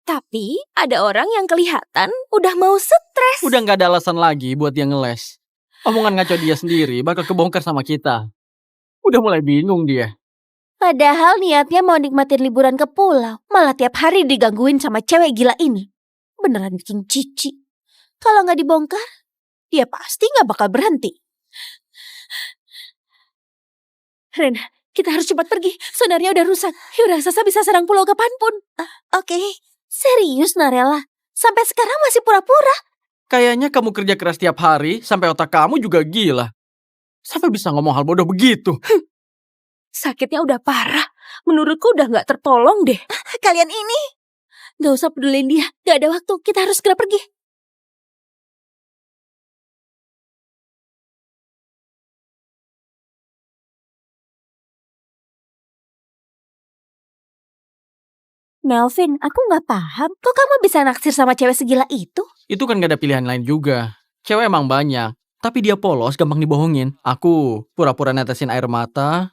B: Tapi ada orang yang kelihatan udah mau stres.
A: Udah nggak ada alasan lagi buat dia ngeles. Omongan ngaco dia sendiri bakal kebongkar sama kita. Udah mulai bingung dia.
B: Padahal niatnya mau nikmatin liburan ke pulau. Malah tiap hari digangguin sama cewek gila ini. Beneran bikin cici. Kalau nggak dibongkar, dia pasti nggak bakal berhenti. Ren, kita harus cepat pergi. Sonarnya udah rusak. Hiu raksasa bisa serang pulau kapanpun.
D: Oke.
B: Serius, Narela? Sampai sekarang masih pura-pura?
A: Kayaknya kamu kerja keras tiap hari sampai otak kamu juga gila. Sampai bisa ngomong hal bodoh begitu.
B: Sakitnya udah parah. Menurutku udah nggak tertolong deh.
D: Kalian ini.
B: Gak usah pedulin dia. Gak ada waktu. Kita harus segera pergi. Melvin, aku nggak paham. Kok kamu bisa naksir sama cewek segila itu?
A: Itu kan gak ada pilihan lain juga. Cewek emang banyak. Tapi dia polos, gampang dibohongin. Aku pura-pura netesin air mata.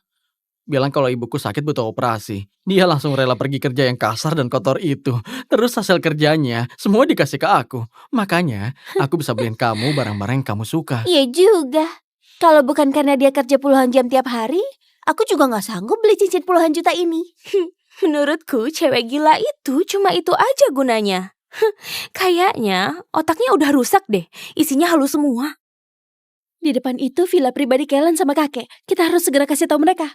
A: Bilang kalau ibuku sakit butuh operasi. Dia langsung rela pergi kerja yang kasar dan kotor itu. Terus hasil kerjanya, semua dikasih ke aku. Makanya, aku bisa beliin kamu barang-barang yang kamu suka.
B: Iya juga. Kalau bukan karena dia kerja puluhan jam tiap hari, aku juga nggak sanggup beli cincin puluhan juta ini. Menurutku, cewek gila itu cuma itu aja gunanya. Kayaknya otaknya udah rusak deh. Isinya halus semua. Di depan itu villa pribadi Kellen sama kakek. Kita harus segera kasih tahu mereka.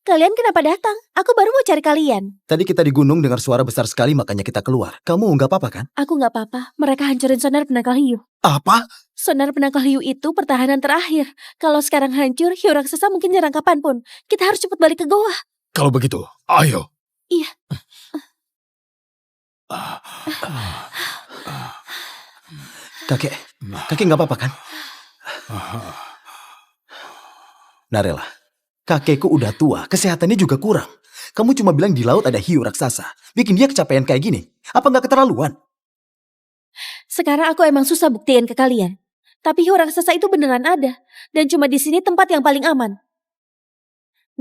B: Kalian kenapa datang? Aku baru mau cari kalian.
E: Tadi kita di gunung dengar suara besar sekali makanya kita keluar. Kamu nggak apa-apa kan?
B: Aku nggak apa-apa. Mereka hancurin sonar penangkal hiu.
E: Apa?
B: Sonar penangkal hiu itu pertahanan terakhir. Kalau sekarang hancur, hiu raksasa mungkin nyerang kapanpun. Kita harus cepat balik ke goa.
F: Kalau begitu, ayo.
B: Iya.
E: Kakek nggak apa-apa kan? Narela, kakekku udah tua, kesehatannya juga kurang. Kamu cuma bilang di laut ada hiu raksasa. Bikin dia kecapean kayak gini. Apa nggak keterlaluan?
B: Sekarang aku emang susah buktiin ke kalian. Tapi hiu raksasa itu beneran ada. Dan cuma di sini tempat yang paling aman.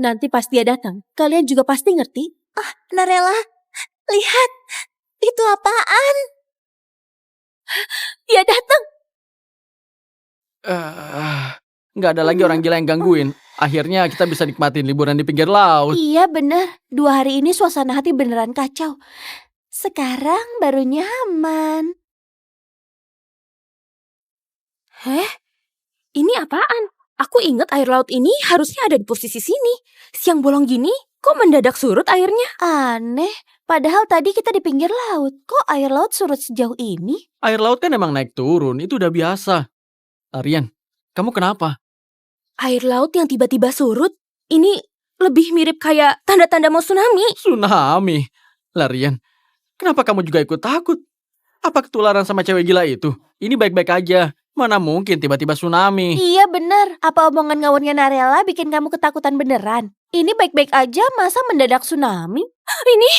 B: Nanti pas dia datang, kalian juga pasti ngerti.
D: Narela, lihat. Itu apaan?
B: Dia datang.
A: Nggak ada lagi orang gila yang gangguin. Akhirnya kita bisa nikmatin liburan di pinggir laut.
B: Iya bener. 2 hari ini suasana hati beneran kacau. Sekarang baru nyaman. Ini apaan? Aku ingat air laut ini harusnya ada di posisi sini. Siang bolong gini, kok mendadak surut airnya? Aneh. Padahal tadi kita di pinggir laut. Kok air laut surut sejauh ini?
A: Air laut kan emang naik turun, itu udah biasa. Rian, kamu kenapa?
B: Air laut yang tiba-tiba surut? Ini lebih mirip kayak tanda-tanda mau tsunami.
A: Tsunami. Rian, kenapa kamu juga ikut takut? Apa ketularan sama cewek gila itu? Ini baik-baik aja. Mana mungkin tiba-tiba tsunami?
B: Iya bener. Apa omongan ngawurnya Narela bikin kamu ketakutan beneran? Ini baik-baik aja, masa mendadak tsunami? Ini...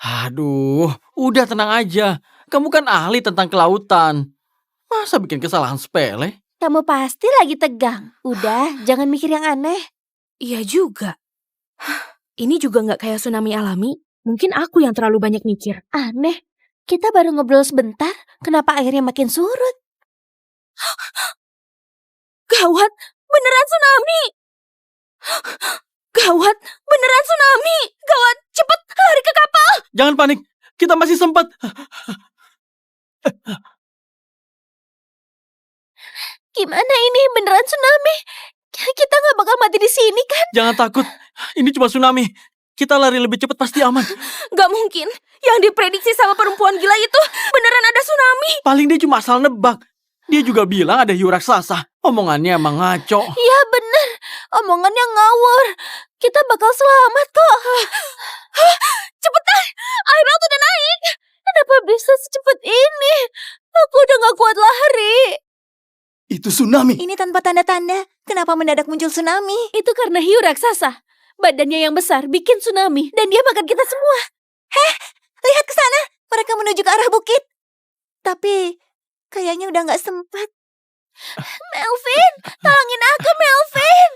A: Aduh, udah tenang aja. Kamu kan ahli tentang kelautan. Masa bikin kesalahan sepele?
B: Kamu pasti lagi tegang. Udah, jangan mikir yang aneh. Iya juga. Ini juga gak kayak tsunami alami. Mungkin aku yang terlalu banyak mikir. Aneh, kita baru ngobrol sebentar, kenapa airnya makin surut? Gawat, beneran tsunami. Gawat, beneran tsunami. Gawat, cepet lari ke kapal.
A: Jangan panik, kita masih sempat.
B: Gimana ini, beneran tsunami? Kita nggak bakal mati di sini kan?
A: Jangan takut, ini cuma tsunami. Kita lari lebih cepat pasti aman.
B: Gak mungkin. Yang diprediksi sama perempuan gila itu beneran ada tsunami.
A: Paling dia cuma asal nebak. Dia juga bilang ada hiu raksasa. Omongannya emang ngaco.
B: Iya bener, omongannya ngawur. Kita bakal selamat kok. Cepetan, air laut udah naik. Kenapa bisa secepat ini? Aku udah gak kuat lari.
E: Itu tsunami.
D: Ini tanpa tanda-tanda. Kenapa mendadak muncul tsunami?
B: Itu karena hiu raksasa. Badannya yang besar bikin tsunami dan dia makan kita semua.
D: Lihat ke sana. Mereka menuju ke arah bukit. Tapi kayaknya udah nggak sempat.
B: Melvin, tolongin aku Melvin.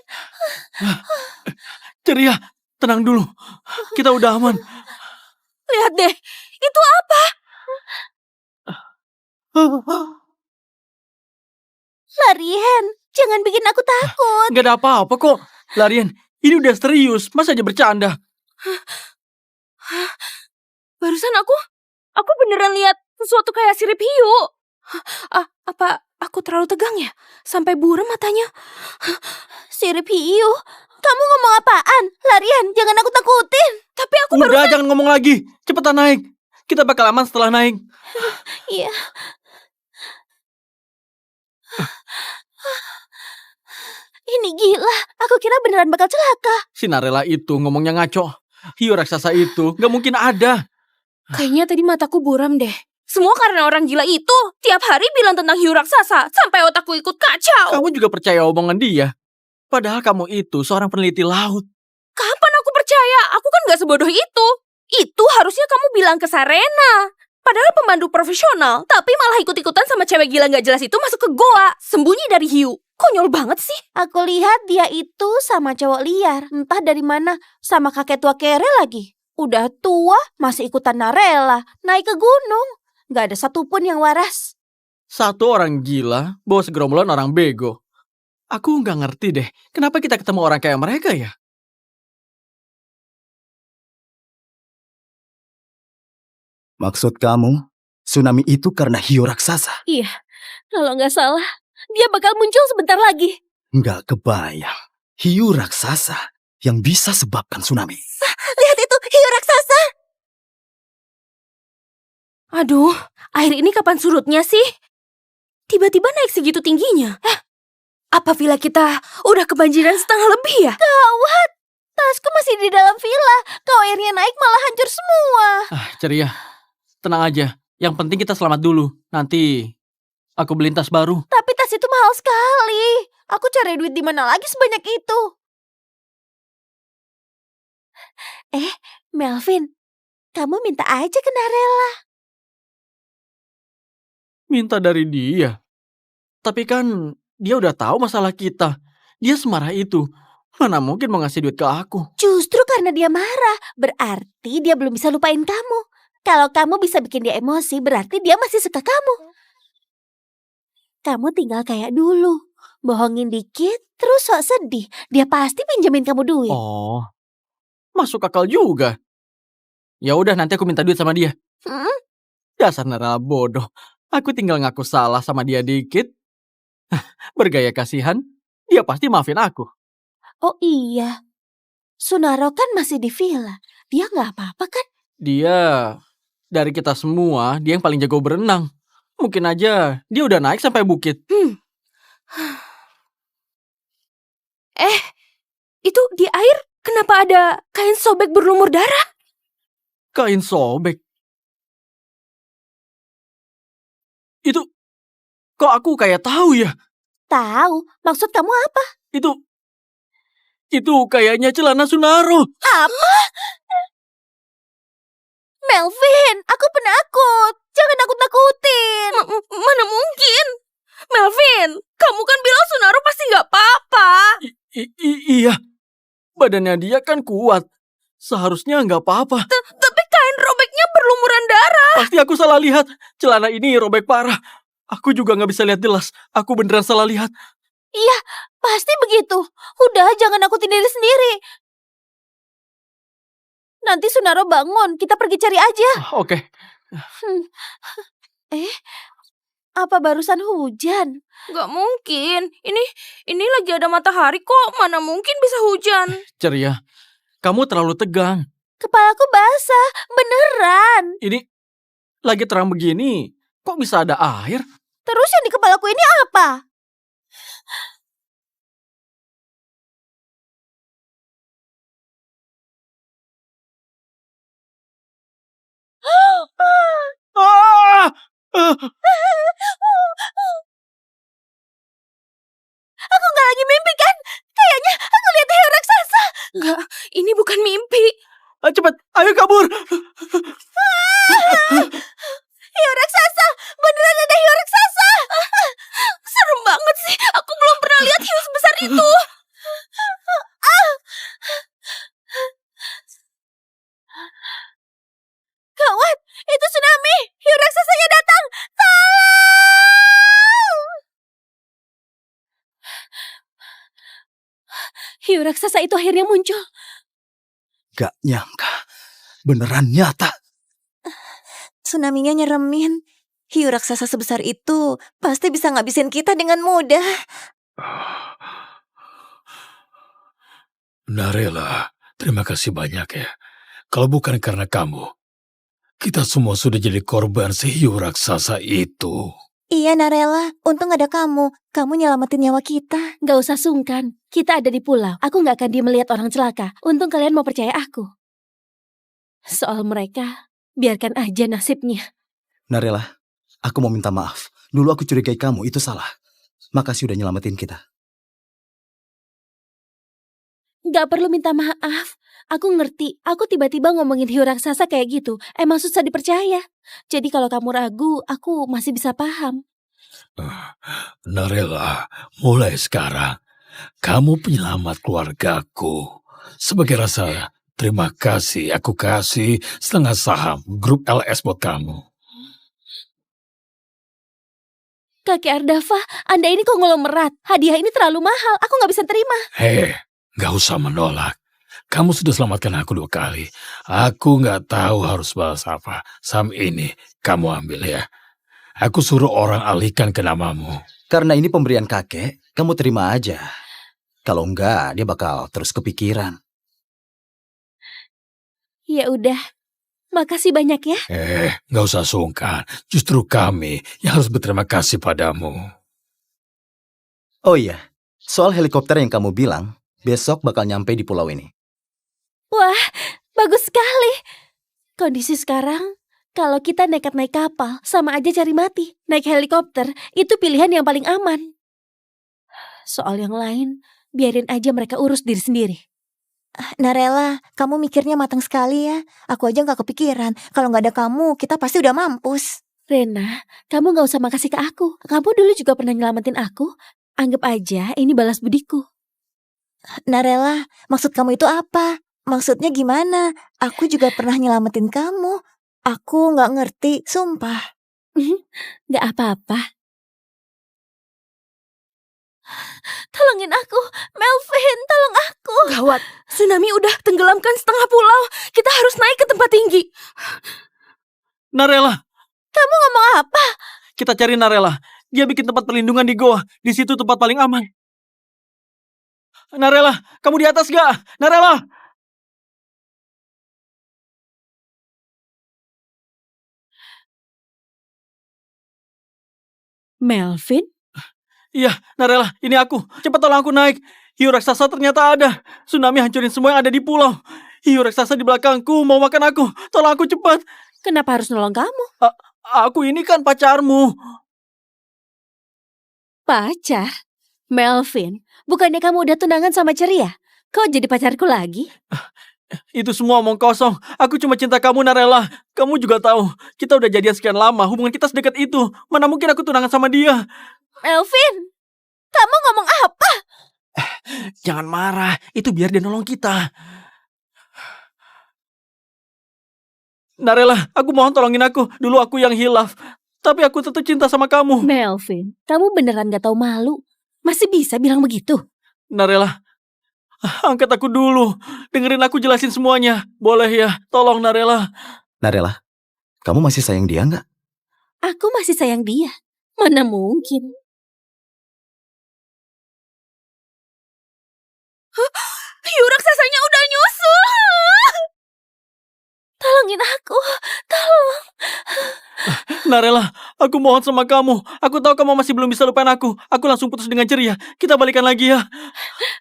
A: Ceria, tenang dulu. Kita udah aman.
B: Lihat deh, itu apa? Larian, jangan bikin aku takut.
A: Gak ada apa-apa kok. Larian, ini udah serius. Masa aja bercanda?
B: Barusan aku beneran lihat sesuatu kayak sirip hiu. Apa aku terlalu tegang ya? Sampai buram matanya. Sirip hiu? Kamu ngomong apaan? Larian, jangan aku takutin. Tapi aku
A: Udah, jangan ngomong lagi. Cepetan naik. Kita bakal aman setelah naik.
B: Iya. Ini gila. Aku kira beneran bakal celaka.
A: Cinderella itu ngomongnya ngaco. Hiu raksasa itu gak mungkin ada.
B: Kayaknya tadi mataku buram deh. Semua karena orang gila itu. Tiap hari bilang tentang hiu raksasa. Sampai otakku ikut kacau.
A: Kamu juga percaya omongan dia. Padahal kamu itu seorang peneliti laut.
B: Kapan aku percaya? Aku kan gak sebodoh itu. Itu harusnya kamu bilang ke Sarena. Padahal pemandu profesional. Tapi malah ikut-ikutan sama cewek gila gak jelas itu masuk ke goa. Sembunyi dari hiu. Konyol banget sih. Aku lihat dia itu sama cowok liar. Entah dari mana. Sama kakek tua kere lagi. Udah tua, masih ikutan Narela. Naik ke gunung. Gak ada satupun yang waras.
A: Satu orang gila bawa segerombolan orang bego. Aku gak ngerti deh. Kenapa kita ketemu orang kayak mereka ya?
E: Maksud kamu, tsunami itu karena hiu raksasa?
B: Iya, kalau nggak salah, dia bakal muncul sebentar lagi.
E: Nggak kebayang. Hiu raksasa yang bisa sebabkan tsunami.
D: Lihat itu, hiu raksasa.
B: Aduh, air ini kapan surutnya sih? Tiba-tiba naik segitu tingginya. Apa villa kita udah kebanjiran setengah lebih ya? Gawat, tasku masih di dalam villa. Kalau airnya naik malah hancur semua.
A: Ceria, tenang aja. Yang penting kita selamat dulu. Nanti aku beliin tas baru.
B: Tapi tas itu mahal sekali. Aku cari duit di mana lagi sebanyak itu? Melvin, kamu minta aja ke Narela.
A: Minta dari dia. Tapi kan dia udah tahu masalah kita. Dia semarah itu. Mana mungkin mau ngasih duit ke aku.
B: Justru karena dia marah, berarti dia belum bisa lupain kamu. Kalau kamu bisa bikin dia emosi, berarti dia masih suka kamu. Kamu tinggal kayak dulu. Bohongin dikit, terus sok sedih. Dia pasti pinjemin kamu duit.
A: Oh, masuk akal juga. Ya udah, nanti aku minta duit sama dia. Dasar Narela bodoh. Aku tinggal ngaku salah sama dia dikit. Bergaya kasihan, dia pasti maafin aku.
B: Oh iya, Sunaro kan masih di villa. Dia nggak apa-apa kan?
A: Dia, dari kita semua, dia yang paling jago berenang. Mungkin aja dia udah naik sampai bukit.
B: Itu di air kenapa ada kain sobek berlumur darah?
A: Kain sobek. Itu, kok aku kayak tahu ya?
B: Tahu, maksud kamu apa?
A: Itu kayaknya celana Sunaro.
B: Apa? Melvin, aku penakut. Jangan nakut-nakutin. Mana mungkin? Melvin, kamu kan bilang Sunaro pasti nggak apa-apa.
A: Iya, badannya dia kan kuat. Seharusnya nggak apa-apa.
B: Tapi kain robeknya berlumuran darah.
A: Pasti aku salah lihat. Celana ini robek parah. Aku juga nggak bisa lihat jelas. Aku beneran salah lihat.
B: Iya, pasti begitu. Udah, jangan nakutin diri sendiri. Nanti Sunaro bangun, kita pergi cari aja.
A: Oke.
B: Apa barusan hujan? Gak mungkin. Ini lagi ada matahari kok. Mana mungkin bisa hujan?
A: Ceria, kamu terlalu tegang.
B: Kepalaku basah, beneran.
A: Ini lagi terang begini, kok bisa ada air?
B: Terus yang di kepalaku ini apa?
A: Ah! Ah!
B: Aku gak lagi mimpi kan? Kayaknya aku lihat hiu raksasa. Enggak, ini bukan mimpi.
A: Cepat, ayo kabur.
B: Hiu raksasa, beneran ada hiu raksasa. Serem banget sih, aku belum pernah lihat hiu sebesar itu. Gawat, itu tsunami. Hiu raksasanya datang. Tolong! Hiu raksasa itu akhirnya muncul.
E: Gak nyangka. Beneran nyata.
D: Tsunami-nya nyeremin. Hiu raksasa sebesar itu pasti bisa ngabisin kita dengan mudah.
F: Narela, terima kasih banyak ya. Kalau bukan karena kamu, kita semua sudah jadi korban si hiu raksasa itu.
D: Iya Narela, untung ada kamu. Kamu nyelamatin nyawa kita.
B: Gak usah sungkan, kita ada di pulau. Aku gak akan diem melihat orang celaka. Untung kalian mau percaya aku. Soal mereka, biarkan aja nasibnya.
E: Narela, aku mau minta maaf. Dulu aku curigai kamu, itu salah. Makasih udah nyelamatin kita.
B: Gak perlu minta maaf. Aku ngerti, aku tiba-tiba ngomongin hiu raksasa kayak gitu. Emang susah dipercaya. Jadi kalau kamu ragu, aku masih bisa paham.
F: Narela, mulai sekarang, kamu penyelamat keluargaku. Sebagai rasa terima kasih, aku kasih setengah saham grup LS buat kamu.
B: Kakek Ardafa, Anda ini konglomerat. Hadiah ini terlalu mahal, aku gak bisa terima.
F: Hei, gak usah menolak. Kamu sudah selamatkan aku 2 kali. Aku gak tahu harus balas apa. Saham ini kamu ambil ya. Aku suruh orang alihkan ke namamu.
E: Karena ini pemberian kakek, kamu terima aja. Kalau enggak, dia bakal terus kepikiran.
B: Ya udah, makasih banyak ya.
F: Gak usah sungkan. Justru kami yang harus berterima kasih padamu.
E: Oh iya, soal helikopter yang kamu bilang, besok bakal nyampe di pulau ini.
B: Wah, bagus sekali. Kondisi sekarang, kalau kita nekat naik kapal, sama aja cari mati. Naik helikopter, itu pilihan yang paling aman. Soal yang lain, biarin aja mereka urus diri sendiri.
D: Narela, kamu mikirnya matang sekali ya. Aku aja gak kepikiran. Kalau gak ada kamu, kita pasti udah mampus.
B: Rena, kamu gak usah makasih ke aku. Kamu dulu juga pernah nyelamatin aku. Anggap aja ini balas budiku.
D: Narela, maksud kamu itu apa? Maksudnya gimana? Aku juga pernah nyelamatin kamu. Aku gak ngerti, sumpah.
B: Gak apa-apa. Tolongin aku, Melvin, tolong aku. Gawat, tsunami udah tenggelamkan setengah pulau. Kita harus naik ke tempat tinggi.
A: Narela,
B: Kamu ngomong apa?
A: kita cari Narela. Dia bikin tempat perlindungan di goa. Di situ tempat paling aman. Narela, kamu di atas gak? Narela!
B: Melvin?
A: Iya, Narela, ini aku. Cepat tolong aku naik. Hiu raksasa ternyata ada. Tsunami hancurin semua yang ada di pulau. Hiu raksasa di belakangku mau makan aku. Tolong aku cepat.
B: Kenapa harus nolong kamu?
A: Aku ini kan pacarmu.
B: Pacar? Melvin, bukannya kamu udah tunangan sama Ceria? Kok jadi pacarku lagi?
A: Itu semua omong kosong. Aku cuma cinta kamu, Narela. Kamu juga tahu, kita udah jadian sekian lama. Hubungan kita sedekat itu. Mana mungkin aku tunangan sama dia?
B: Melvin, kamu ngomong apa?
A: Jangan marah. Itu biar dia nolong kita. Narela, aku mohon tolongin aku. Dulu aku yang hilaf. Tapi aku tetap cinta sama kamu.
B: Melvin, kamu beneran gak tahu malu? Masih bisa bilang begitu?
A: Narela, angkat aku dulu. Dengerin aku jelasin semuanya. Boleh ya? Tolong Narela.
E: Narela, kamu masih sayang dia nggak?
B: Aku masih sayang dia. Mana mungkin. Hiu raksasanya udah nyusul. Tolongin aku. Tolong.
A: Narela, aku mohon sama kamu. Aku tahu kamu masih belum bisa lupain aku. Aku langsung putus dengan ceria. Kita balikan lagi ya.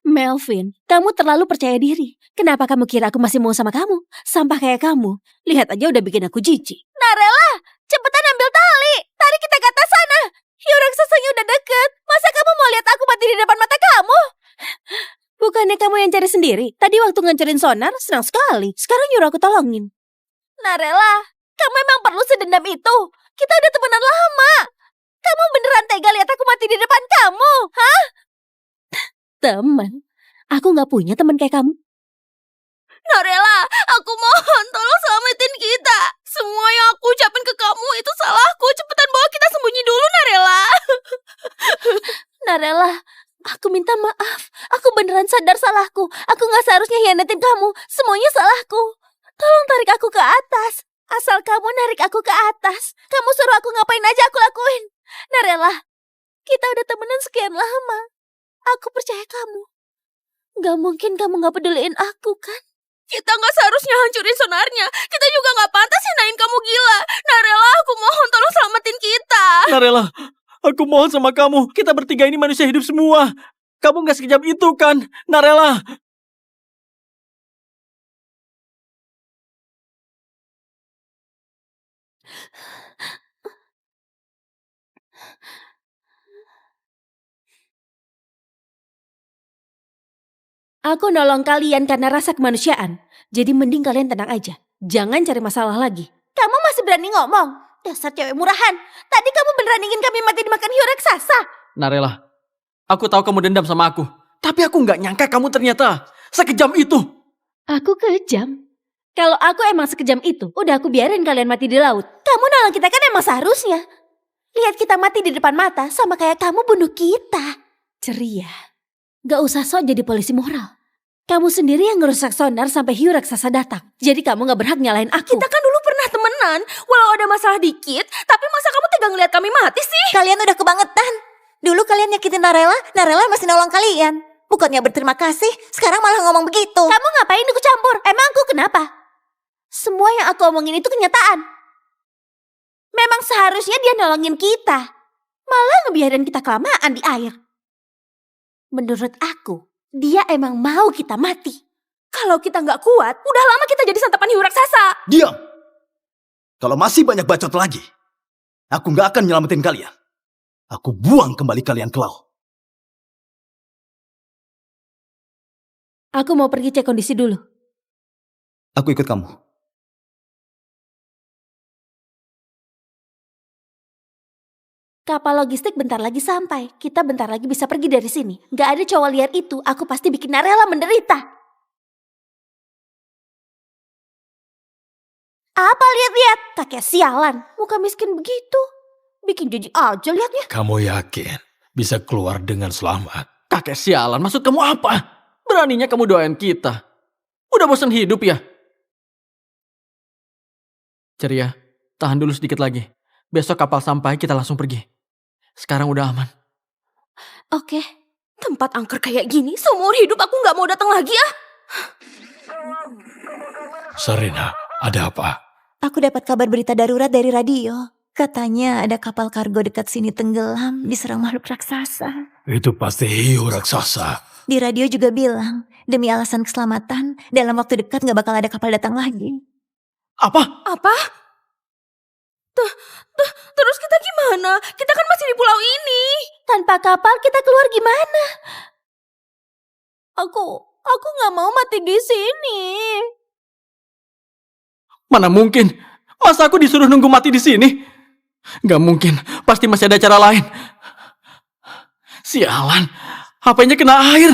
B: Melvin, kamu terlalu percaya diri. Kenapa kamu kira aku masih mau sama kamu? Sampah kayak kamu. Lihat aja udah bikin aku jijik. Narela, cepetan ambil tali. Tarik kita ke atas sana. Hiu raksasanya udah deket. Masa kamu mau lihat aku mati di depan mata kamu? Bukannya kamu yang cari sendiri? Tadi waktu ngancurin sonar, senang sekali. Sekarang nyuruh aku tolongin. Narela, kamu emang perlu sedendam itu? Kita udah temenan lama. Kamu beneran tega lihat aku mati di depan kamu? Hah? Teman? Aku gak punya teman kayak kamu. Narela, aku mohon tolong selamatin kita. Semua yang aku ucapin ke kamu itu salahku. Cepetan bawa kita sembunyi dulu, Narela. Narela, aku minta maaf. Aku beneran sadar salahku. Aku gak seharusnya hianatin kamu. Semuanya salahku. Tolong tarik aku ke atas. Asal kamu narik aku ke atas. Kamu suruh aku ngapain aja aku lakuin. Narela, kita udah temenan sekian lama. Aku percaya kamu. Gak mungkin kamu gak peduliin aku, kan? Kita gak seharusnya hancurin sonarnya. Kita juga gak pantas hinain kamu gila. Narela, aku mohon tolong selamatin kita.
A: Narela, aku mohon sama kamu. Kita bertiga ini manusia hidup semua. Kamu gak sekejam itu kan, Narela?
B: Aku nolong kalian karena rasa kemanusiaan. Jadi mending kalian tenang aja. Jangan cari masalah lagi. Kamu masih berani ngomong? Dasar cewek murahan. Tadi kamu beneran ingin kami mati dimakan hiu raksasa.
A: Narela, aku tahu kamu dendam sama aku. Tapi aku gak nyangka kamu ternyata sekejam itu.
B: Aku kejam. Kalau aku emang sekejam itu, udah aku biarin kalian mati di laut. Kamu nolong kita kan emang seharusnya. Lihat kita mati di depan mata sama kayak kamu bunuh kita. Ceria. Gak usah sok jadi polisi moral. Kamu sendiri yang ngerusak sonar sampai hiu raksasa datang. Jadi kamu gak berhak nyalain aku. Kita kan dulu pernah temenan. Walau ada masalah dikit, tapi masa kamu tega ngeliat kami mati sih?
D: Kalian udah kebangetan. Dulu kalian nyakitin Narela, Narela masih nolong kalian. Bukannya berterima kasih, sekarang malah ngomong begitu.
B: Kamu ngapain ikut campur? Emang aku kenapa? Semua yang aku omongin itu kenyataan. Memang seharusnya dia nolongin kita. Malah ngebiarin kita kelamaan di air. Menurut aku, dia emang mau kita mati. Kalau kita nggak kuat, udah lama kita jadi santapan hiu raksasa.
E: Diam! Kalau masih banyak bacot lagi, aku nggak akan nyelamatin kalian. Aku buang kembali kalian ke laut.
B: Aku mau pergi cek kondisi dulu.
E: Aku ikut kamu.
B: Kapal logistik bentar lagi sampai. Kita bentar lagi bisa pergi dari sini. Gak ada cowok liar itu, aku pasti bikin Narela menderita. Apa lihat-lihat? Kakek sialan. Muka miskin begitu. Bikin jijik aja liatnya.
F: Kamu yakin bisa keluar dengan selamat?
A: Kakek sialan, maksud kamu apa? Beraninya kamu doain kita. Udah bosan hidup ya? Ceria, tahan dulu sedikit lagi. Besok kapal sampai kita langsung pergi. Sekarang udah aman.
B: Oke, tempat angker kayak gini seumur hidup aku gak mau datang lagi ah.
F: Serena, ada apa?
D: Aku dapat kabar berita darurat dari radio. Katanya ada kapal kargo dekat sini tenggelam, diserang makhluk raksasa.
F: Itu pasti hiu raksasa.
D: Di radio juga bilang, demi alasan keselamatan, dalam waktu dekat gak bakal ada kapal datang lagi.
A: Apa?
B: Apa? Terus kita gimana? Kita kan masih di pulau ini. Tanpa kapal kita keluar gimana? Aku gak mau mati di sini.
A: Mana mungkin? Masa aku disuruh nunggu mati di sini? Gak mungkin, pasti masih ada cara lain. Sialan, HP-nya kena air.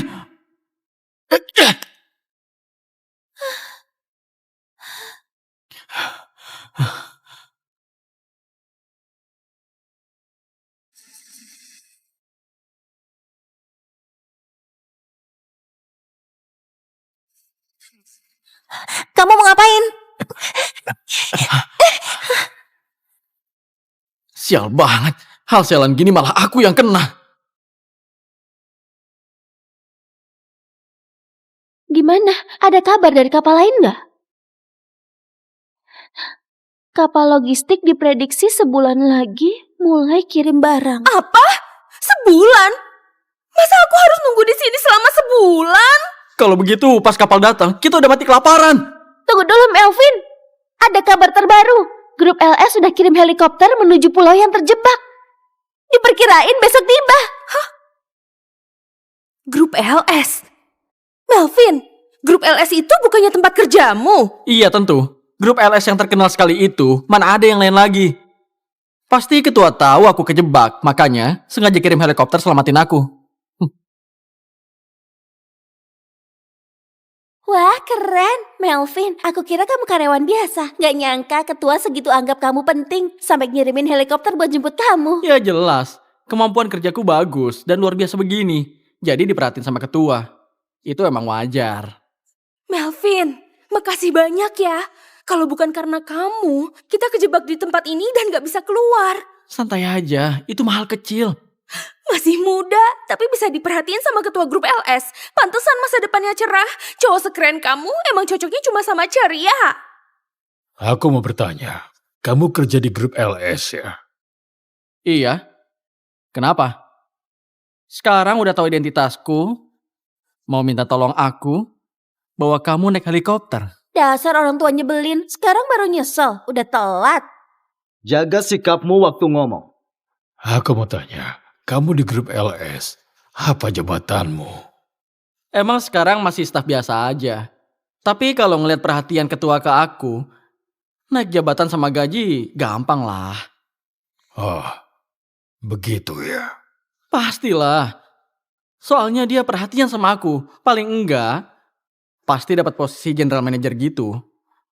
D: Kamu mau ngapain?
A: Sial banget. Hal sialan gini malah aku yang kena.
B: Gimana? Ada kabar dari kapal lain nggak? Kapal logistik diprediksi sebulan lagi mulai kirim barang.
G: Apa? Sebulan? Masa aku harus nunggu di sini selama sebulan?
A: Kalau begitu pas kapal datang, kita udah mati kelaparan.
B: Tunggu dulu Melvin. Ada kabar terbaru. Grup LS sudah kirim helikopter menuju pulau yang terjebak. Diperkirain besok tiba.
G: Grup LS? Melvin, grup LS itu bukannya tempat kerjamu?
A: Iya tentu. Grup LS yang terkenal sekali itu, mana ada yang lain lagi. Pasti ketua tahu aku kejebak, makanya sengaja kirim helikopter selamatin aku.
B: Wah keren. Melvin, aku kira kamu karyawan biasa. Gak nyangka ketua segitu anggap kamu penting. Sampai ngirimin helikopter buat jemput kamu.
A: Ya jelas, kemampuan kerjaku bagus dan luar biasa begini. Jadi diperhatiin sama ketua. Itu emang wajar.
G: Melvin, makasih banyak ya. Kalau bukan karena kamu, kita kejebak di tempat ini dan gak bisa keluar.
A: Santai aja, itu mahal kecil.
G: Masih muda, tapi bisa diperhatiin sama ketua grup LS. Pantesan masa depannya cerah. Cowok sekeren kamu emang cocoknya cuma sama ceria.
F: Aku mau bertanya, kamu kerja di grup LS ya?
A: Iya. Kenapa? Sekarang udah tahu identitasku. Mau minta tolong aku bawa kamu naik helikopter.
B: Dasar orang tua nyebelin. Sekarang baru nyesel. Udah telat.
E: Jaga sikapmu waktu ngomong.
F: Aku mau tanya, kamu di grup LS, apa jabatanmu?
A: Emang sekarang masih staf biasa aja. Tapi kalau ngeliat perhatian ketua ke aku, naik jabatan sama gaji gampang lah.
F: Oh, begitu ya.
A: Pastilah. Soalnya dia perhatian sama aku. Paling enggak, pasti dapat posisi general manager gitu.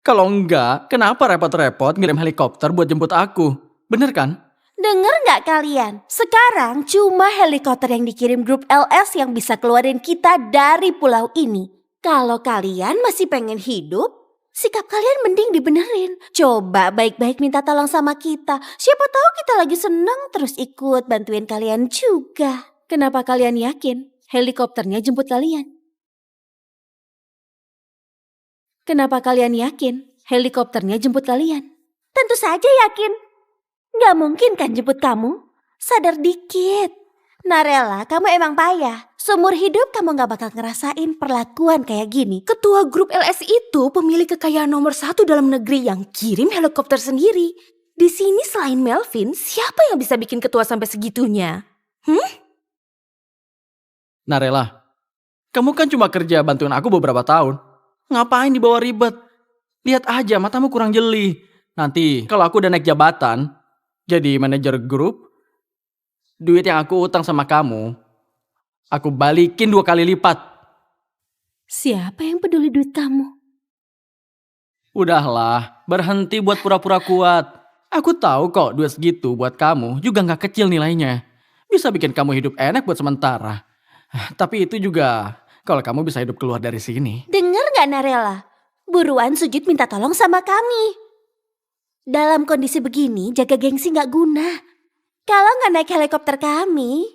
A: Kalau enggak, kenapa repot-repot ngirim helikopter buat jemput aku? Bener kan?
B: Dengar nggak kalian? Sekarang cuma helikopter yang dikirim grup LS yang bisa keluarin kita dari pulau ini. Kalau kalian masih pengen hidup, sikap kalian mending dibenerin. Coba baik-baik minta tolong sama kita. Siapa tahu kita lagi seneng terus ikut bantuin kalian juga. Kenapa kalian yakin helikopternya jemput kalian? Kenapa kalian yakin helikopternya jemput kalian? Tentu saja yakin. Gak mungkin kan jemput kamu? Sadar dikit. Narela, kamu emang payah. Seumur hidup kamu gak bakal ngerasain perlakuan kayak gini.
G: Ketua grup LS itu pemilik kekayaan nomor 1 dalam negeri yang kirim helikopter sendiri. Di sini selain Melvin, siapa yang bisa bikin ketua sampai segitunya?
A: Narela, kamu kan cuma kerja bantuin aku beberapa tahun. Ngapain dibawa ribet? Lihat aja matamu kurang jeli. Nanti kalau aku udah naik jabatan, jadi manajer grup, duit yang aku utang sama kamu, aku balikin 2 kali lipat.
B: Siapa yang peduli duit kamu?
A: Udahlah, berhenti buat pura-pura kuat. Aku tahu kok duit segitu buat kamu juga gak kecil nilainya. Bisa bikin kamu hidup enak buat sementara. Tapi itu juga kalau kamu bisa hidup keluar dari sini.
B: Dengar gak Narela? Buruan sujud minta tolong sama kami. Dalam kondisi begini, jaga gengsi gak guna. Kalau gak naik helikopter kami,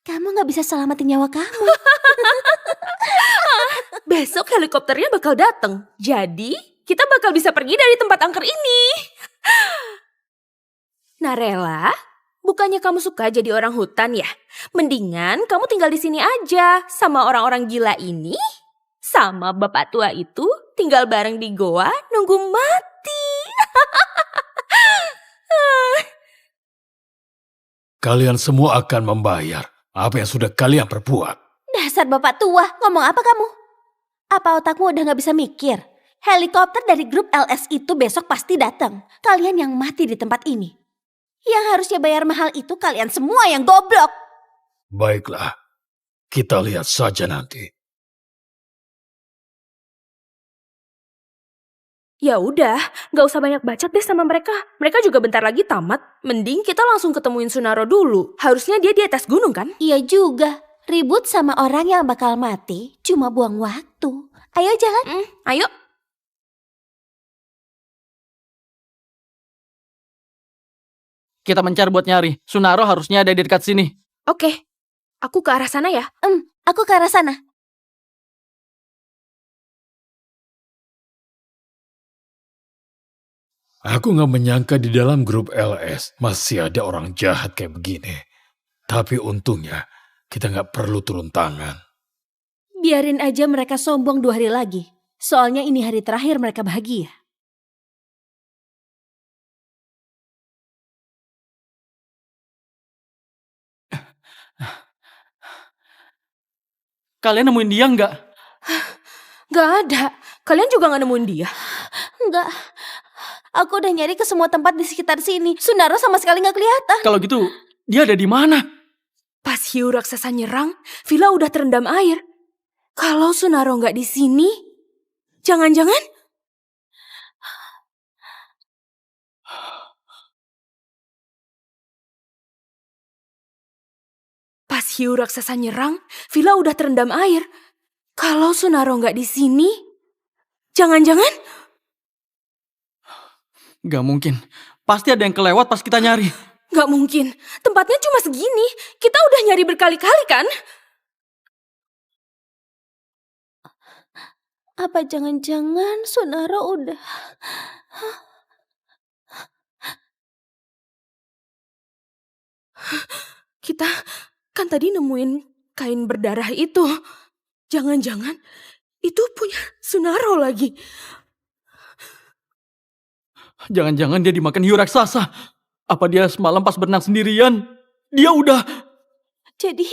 B: kamu gak bisa selamatin nyawa kamu.
G: Besok helikopternya bakal datang. Jadi, kita bakal bisa pergi dari tempat angker ini. Narela, bukannya kamu suka jadi orang hutan ya? Mendingan kamu tinggal di sini aja sama orang-orang gila ini. Sama bapak tua itu tinggal bareng di goa nunggu mati.
F: Kalian semua akan membayar apa yang sudah kalian perbuat.
B: Dasar bapak tua, ngomong apa kamu? Apa otakmu udah gak bisa mikir? Helikopter dari grup LS itu besok pasti datang. Kalian yang mati di tempat ini. Yang harusnya bayar mahal itu kalian semua yang goblok.
F: Baiklah, kita lihat saja nanti.
G: Ya udah, gak usah banyak bacot deh sama mereka. Mereka juga bentar lagi tamat. Mending kita langsung ketemuin Sunaro dulu. Harusnya dia di atas gunung kan?
B: Iya juga, ribut sama orang yang bakal mati cuma buang waktu. Ayo jalan.
G: Ayo.
A: Kita mencar buat nyari. Sunaro harusnya ada di dekat sini.
G: Oke. Aku ke arah sana ya.
B: Aku ke arah sana.
F: Aku nggak menyangka di dalam grup LS masih ada orang jahat kayak begini. Tapi untungnya kita nggak perlu turun tangan.
B: Biarin aja mereka sombong 2 hari lagi. Soalnya ini hari terakhir mereka bahagia.
A: Kalian nemuin dia nggak?
G: Gak ada. Kalian juga gak nemuin dia?
B: Enggak. Aku udah nyari ke semua tempat di sekitar sini. Sunaro sama sekali nggak kelihatan.
A: Kalau gitu, dia ada di mana?
G: Pas hiu raksasa nyerang, villa udah terendam air. Kalau Sunaro nggak di sini, jangan-jangan pas hiu raksasa nyerang, villa udah terendam air. Kalau Sunaro nggak di sini, jangan-jangan
A: Gak mungkin. Pasti ada yang kelewat pas kita nyari.
G: nggak mungkin. Tempatnya cuma segini. Kita udah nyari berkali-kali kan?
B: Apa jangan-jangan Sunaro udah...
G: Kita kan tadi nemuin kain berdarah itu. Jangan-jangan itu punya Sunaro lagi.
A: Jangan-jangan dia dimakan hiu raksasa. Apa dia semalam pas berenang sendirian? Dia udah...
B: Jadi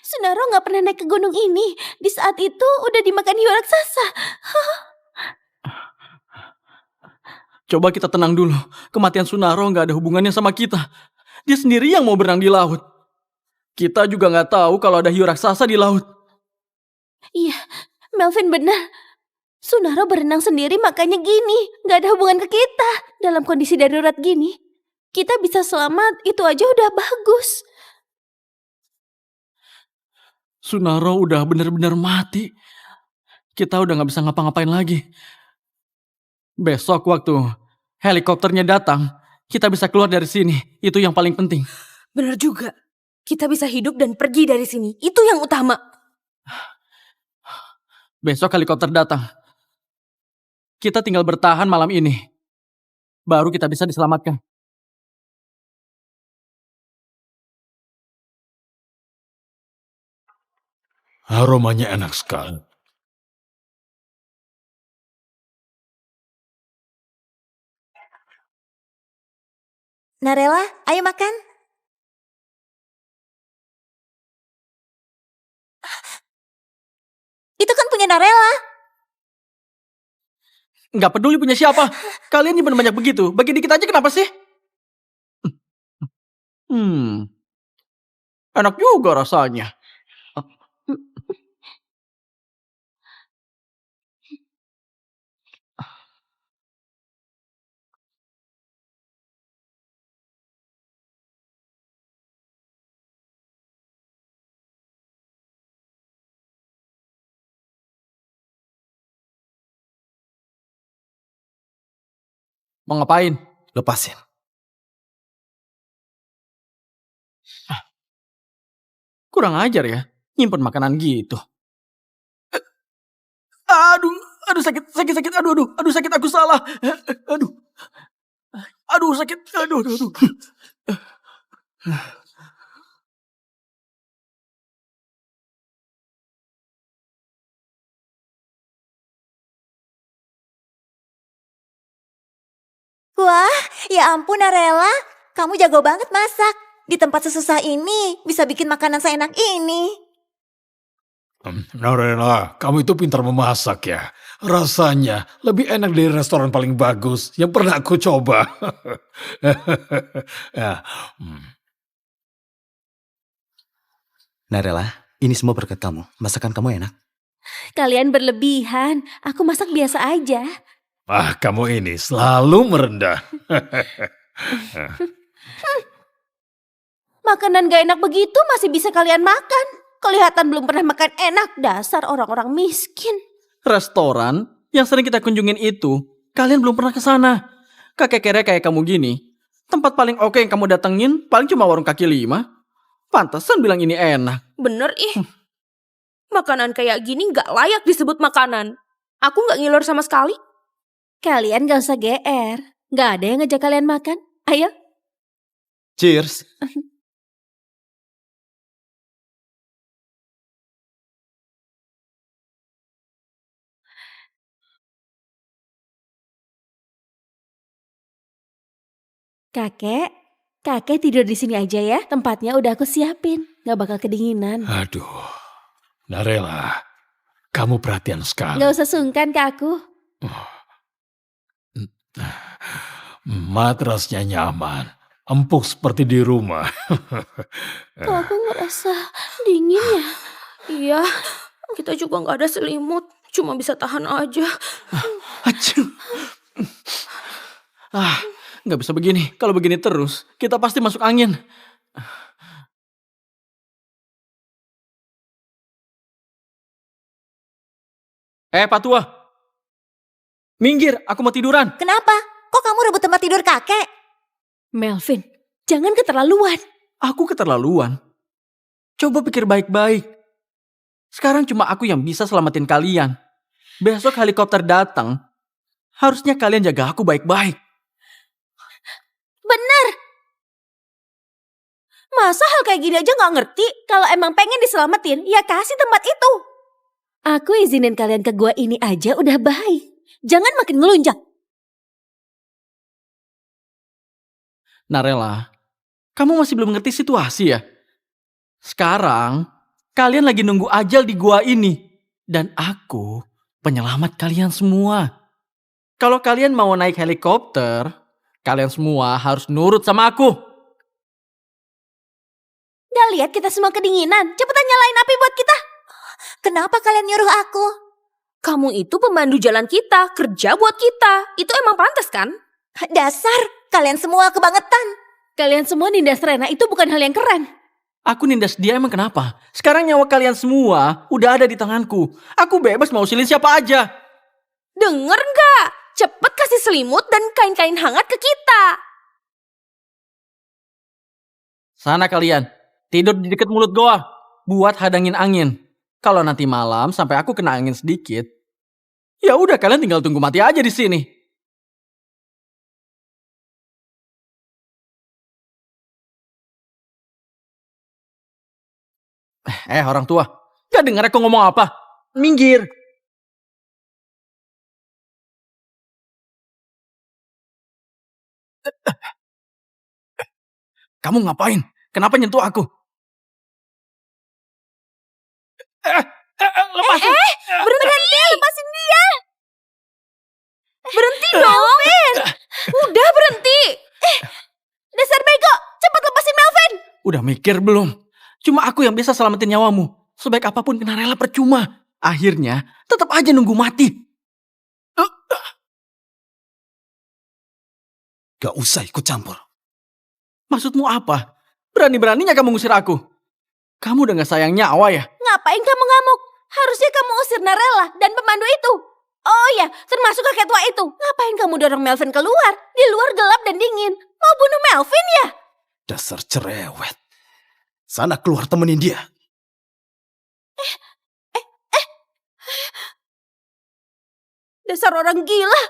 B: Sunaro nggak pernah naik ke gunung ini. Di saat itu udah dimakan hiu raksasa.
A: Coba kita tenang dulu. Kematian Sunaro nggak ada hubungannya sama kita. Dia sendiri yang mau berenang di laut. Kita juga nggak tahu kalau ada hiu raksasa di laut.
B: Iya, Melvin benar. Sunaro berenang sendiri makanya gini. Nggak ada hubungan ke kita. Dalam kondisi darurat gini, kita bisa selamat, itu aja udah bagus.
A: Sunaro udah bener-bener mati. Kita udah nggak bisa ngapa-ngapain lagi. Besok waktu helikopternya datang, kita bisa keluar dari sini. Itu yang paling penting.
G: Bener juga. Kita bisa hidup dan pergi dari sini. Itu yang utama.
A: Besok helikopter datang. Kita tinggal bertahan malam ini. Baru kita bisa diselamatkan.
F: Aromanya enak sekali.
D: Narela, ayo makan. Itu kan punya Narela.
A: Nggak peduli punya siapa. Kalian nyimpen banyak begitu. Bagi dikit aja kenapa sih? Enak juga rasanya. Mau ngapain?
E: Lepasin.
A: Kurang ajar ya. Nyimpen makanan gitu. Aduh sakit. Aduh sakit, aku salah. Aduh sakit. Aduh.
D: Wah, ya ampun Narela. Kamu jago banget masak. Di tempat sesusah ini bisa bikin makanan seenak ini.
F: Narela, kamu itu pintar memasak ya. Rasanya lebih enak dari restoran paling bagus yang pernah aku coba. Ya,
E: Narela, ini semua berkat kamu. Masakan kamu enak.
B: Kalian berlebihan. Aku masak biasa aja.
F: kamu ini selalu merendah.
B: Makanan gak enak begitu masih bisa kalian makan. Kelihatan belum pernah makan enak. Dasar orang-orang miskin.
A: Restoran yang sering kita kunjungin itu, kalian belum pernah ke sana. Kakek kere kayak kamu gini, tempat paling oke yang kamu datengin paling cuma warung kaki lima. Pantesan bilang ini enak.
G: Bener ih. Makanan kayak gini gak layak disebut makanan. Aku gak ngiler sama sekali.
B: Kalian gak usah GR. Gak ada yang ngajak kalian makan. Ayo.
E: Cheers.
B: Kakek tidur di sini aja ya. Tempatnya udah aku siapin. Gak bakal kedinginan.
F: Aduh, Narela, kamu perhatian sekali.
B: Gak usah sungkan ke aku.
F: Matrasnya nyaman, empuk seperti di rumah.
B: Kok aku ngerasa dingin ya?
G: Iya, kita juga gak ada selimut. Cuma bisa tahan aja.
A: Acuh. Nggak bisa begini. Kalau begini terus, kita pasti masuk angin. Pak Tua. Minggir, aku mau tiduran.
D: Kenapa? Kok kamu rebut tempat tidur kakek?
B: Melvin, jangan keterlaluan.
A: Aku keterlaluan. Coba pikir baik-baik. Sekarang cuma aku yang bisa selamatin kalian. Besok helikopter datang. Harusnya kalian jaga aku baik-baik.
B: Bener. Masa hal kayak gini aja gak ngerti? Kalau emang pengen diselamatin, ya kasih tempat itu. Aku izinin kalian ke gua ini aja udah baik. Jangan makin ngelunjak.
A: Narela, kamu masih belum ngerti situasi ya? Sekarang, kalian lagi nunggu ajal di gua ini. Dan aku penyelamat kalian semua. Kalau kalian mau naik helikopter, kalian semua harus nurut sama aku.
B: Gak lihat kita semua kedinginan. Cepetan nyalain api buat kita.
D: Kenapa kalian nyuruh aku?
G: Kamu itu pemandu jalan kita, kerja buat kita. Itu emang pantas kan?
D: Dasar, kalian semua kebangetan.
B: Kalian semua nindas Rena itu bukan hal yang keren.
A: Aku nindas dia emang kenapa? Sekarang nyawa kalian semua udah ada di tanganku. Aku bebas mau silin siapa aja.
G: Denger nggak? Cepet kasih selimut dan kain-kain hangat ke kita.
A: Sana kalian, tidur di dekat mulut goa. Buat hadangin angin. Kalau nanti malam sampai aku kena angin sedikit, ya udah kalian tinggal tunggu mati aja di sini. Orang tua, gak dengar aku ngomong apa? Minggir. Kamu ngapain? Kenapa nyentuh aku? Lepasin.
G: Berhenti! Lepasin dia! Berhenti dong! Udah berhenti!
B: Dasar bego, cepet lepasin Melvin.
A: Udah mikir belum? Cuma aku yang bisa selamatin nyawamu. Sebaik apapun kena rela percuma. Akhirnya tetap aja nunggu mati.
E: Gak usah ikut campur.
A: Maksudmu apa? Berani-beraninya kamu ngusir aku? Kamu udah gak sayang nyawa ya?
B: Ngapain kamu ngamuk? Harusnya kamu usir Narella dan pemandu itu. Oh ya, termasuk kakek tua itu. Ngapain kamu dorong Melvin keluar? Di luar gelap dan dingin. Mau bunuh Melvin ya?
E: Dasar cerewet. Sana keluar temenin dia.
B: Dasar orang gila.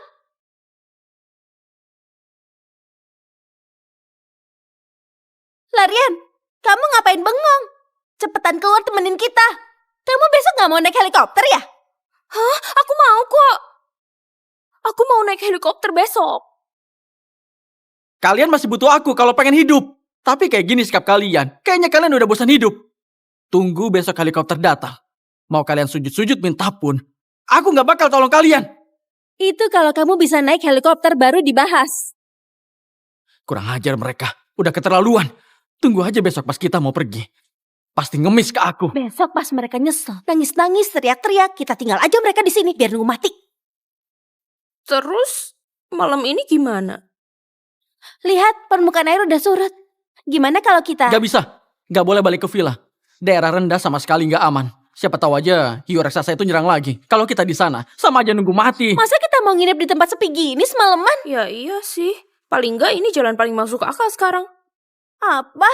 B: Larian, kamu ngapain bengong? Cepetan keluar temenin kita. Kamu besok gak mau naik helikopter ya?
G: Hah? Aku mau kok. Aku mau naik helikopter besok.
A: Kalian masih butuh aku kalau pengen hidup. Tapi kayak gini sikap kalian. Kayaknya kalian udah bosan hidup. Tunggu besok helikopter datang. Mau kalian sujud-sujud minta pun, aku gak bakal tolong kalian.
B: Itu kalau kamu bisa naik helikopter baru dibahas.
A: Kurang ajar mereka. Udah keterlaluan. Tunggu aja besok pas kita mau pergi. Pasti ngemis ke aku.
B: Besok pas mereka nyesel, nangis-nangis, teriak-teriak, kita tinggal aja mereka di sini biar nunggu mati.
G: Terus malam ini gimana?
B: Lihat, permukaan air udah surut. Gimana kalau kita...
A: Gak bisa. Gak boleh balik ke villa. Daerah rendah sama sekali gak aman. Siapa tahu aja hiu raksasa itu nyerang lagi. Kalau kita di sana, sama aja nunggu mati.
B: Masa kita mau nginep di tempat sepi gini semalaman?
G: Ya iya sih. Paling enggak ini jalan paling masuk akal sekarang.
B: Apa?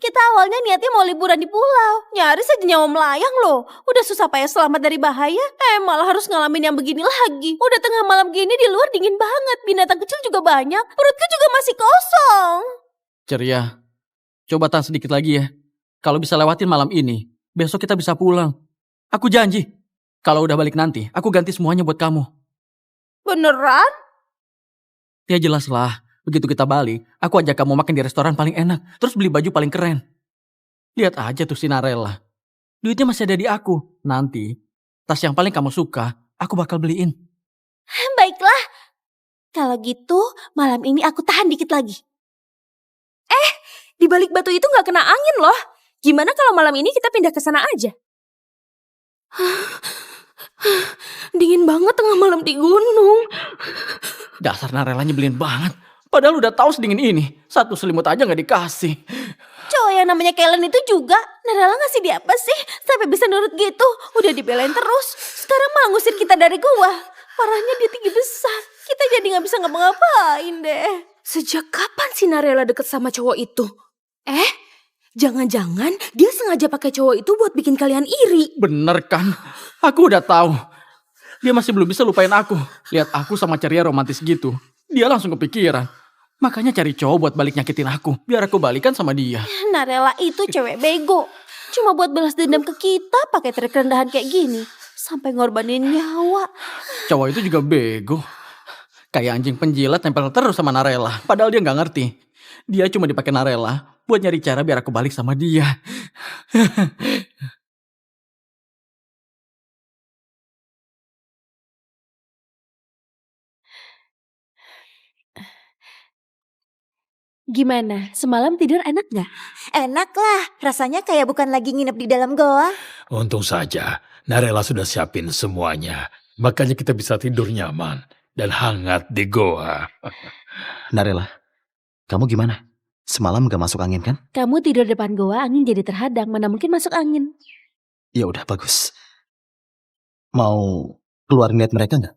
B: Kita awalnya niatnya mau liburan di pulau. Nyaris aja nyawa melayang loh. Udah susah payah selamat dari bahaya. Malah harus ngalamin yang begini lagi. Udah tengah malam gini di luar dingin banget. Binatang kecil juga banyak. Perutku juga masih kosong.
A: Ceria, coba tahan sedikit lagi ya. Kalau bisa lewatin malam ini, besok kita bisa pulang. Aku janji, kalau udah balik nanti, aku ganti semuanya buat kamu.
B: Beneran?
A: Ya jelas lah, begitu kita balik, aku ajak kamu makan di restoran paling enak, terus beli baju paling keren. Lihat aja tuh Cinderella. Duitnya masih ada di aku. Nanti, tas yang paling kamu suka, aku bakal beliin.
B: Baiklah. Kalau gitu, malam ini aku tahan dikit lagi.
G: Di balik batu itu nggak kena angin loh. Gimana kalau malam ini kita pindah ke sana aja? Dingin banget tengah malam di gunung.
A: Dasar Narella nyebelin banget. Padahal udah tahu sedingin ini, satu selimut aja nggak dikasih.
B: Cowok yang namanya Kellen itu juga. Narella ngasih dia apa sih? Sampai bisa nurut gitu. Udah dibelain terus. Sekarang malah ngusir kita dari gua. Parahnya dia tinggi besar. Kita jadi gak bisa ngapa-ngapain deh.
G: Sejak kapan si Narella deket sama cowok itu? Jangan-jangan dia sengaja pakai cowok itu buat bikin kalian iri.
A: Bener kan? Aku udah tahu. Dia masih belum bisa lupain aku. Lihat aku sama Ceria romantis gitu. Dia langsung kepikiran. Makanya cari cowok buat balik nyakitin aku. Biar aku balikan sama dia.
B: Narella itu cewek bego. Cuma buat balas dendam ke kita pakai trik rendahan kayak gini. Sampai ngorbanin nyawa.
A: Cowok itu juga bego. Kayak anjing penjilat nempel terus sama Narella. Padahal dia gak ngerti. Dia cuma dipakai Narella buat nyari cara biar aku balik sama dia.
B: Gimana? Semalam tidur enak gak?
D: Enak lah, rasanya kayak bukan lagi nginep di dalam goa.
F: Untung saja, Narella sudah siapin semuanya. Makanya kita bisa tidur nyaman dan hangat di goa.
E: Narella, kamu gimana? Semalam gak masuk angin kan?
B: Kamu tidur depan goa, angin jadi terhadang. Mana mungkin masuk angin?
E: Ya udah bagus. Mau keluar lihat mereka nggak?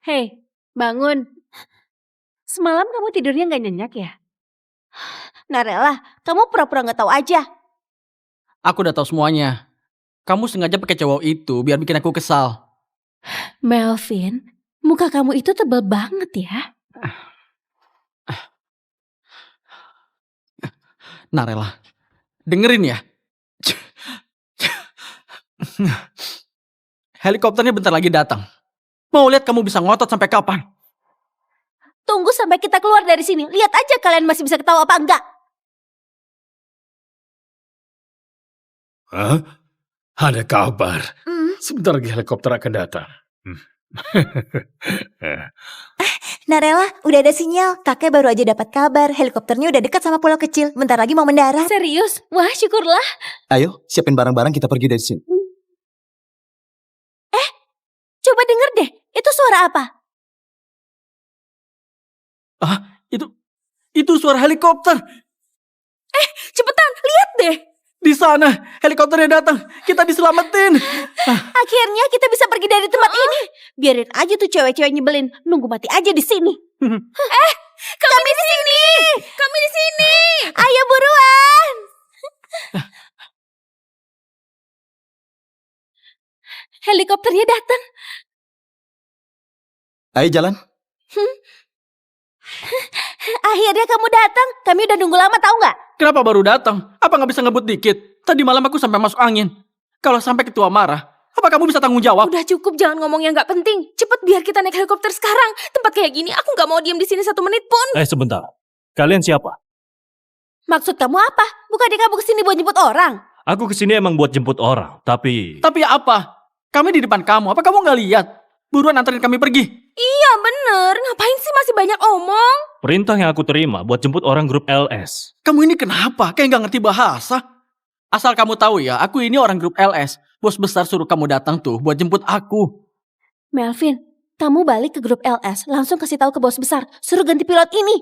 B: Hei, bangun. Semalam kamu tidurnya gak nyenyak ya? Narella, kamu pura-pura gak tahu aja.
A: Aku udah tahu semuanya. Kamu sengaja pakai cowok itu biar bikin aku kesal.
B: Melvin, muka kamu itu tebal banget ya.
A: Narella, dengerin ya. Helikopternya bentar lagi datang. Mau lihat kamu bisa ngotot sampai kapan?
B: Tunggu sampai kita keluar dari sini. Lihat aja kalian masih bisa ketawa apa enggak.
F: Hah? Ada kabar. Sebentar lagi helikopter akan datang.
D: Narella, udah ada sinyal. Kakek baru aja dapat kabar. Helikopternya udah dekat sama pulau kecil. Bentar lagi mau mendarat.
B: Serius? Wah, syukurlah.
E: Ayo, siapin barang-barang kita pergi dari sini.
B: Coba denger deh, itu suara apa?
A: Itu suara helikopter.
B: Cepetan, lihat deh.
A: Di sana, helikopternya datang. Kita diselamatin.
B: Akhirnya kita bisa pergi dari tempat ini. Biarin aja tuh cewek-cewek nyebelin. Nunggu mati aja di sini. Kami di sini. Kami di sini. Ayo buruan. Helikopternya datang.
E: Ayo jalan.
B: Akhirnya kamu datang. Kami udah nunggu lama, tahu nggak?
A: Kenapa baru datang? Apa nggak bisa ngebut dikit? Tadi malam aku sampai masuk angin. Kalau sampai ketua marah, apa kamu bisa tanggung jawab?
G: Udah cukup, jangan ngomong yang nggak penting. Cepet biar kita naik helikopter sekarang. Tempat kayak gini, aku nggak mau diam di sini 1 menit pun.
C: Sebentar. Kalian siapa?
B: Maksud kamu apa? Bukannya kamu kesini buat jemput orang?
C: Aku kesini emang buat jemput orang, tapi...
A: Tapi apa? Kami di depan kamu. Apa kamu nggak lihat? Buruan anterin kami pergi.
G: Iya bener, ngapain sih masih banyak omong?
C: Perintah yang aku terima buat jemput orang grup LS.
A: Kamu ini kenapa? Kayak nggak ngerti bahasa. Asal kamu tahu ya, aku ini orang grup LS. Bos besar suruh kamu datang tuh buat jemput aku.
B: Melvin, kamu balik ke grup LS. Langsung kasih tahu ke bos besar. Suruh ganti pilot ini.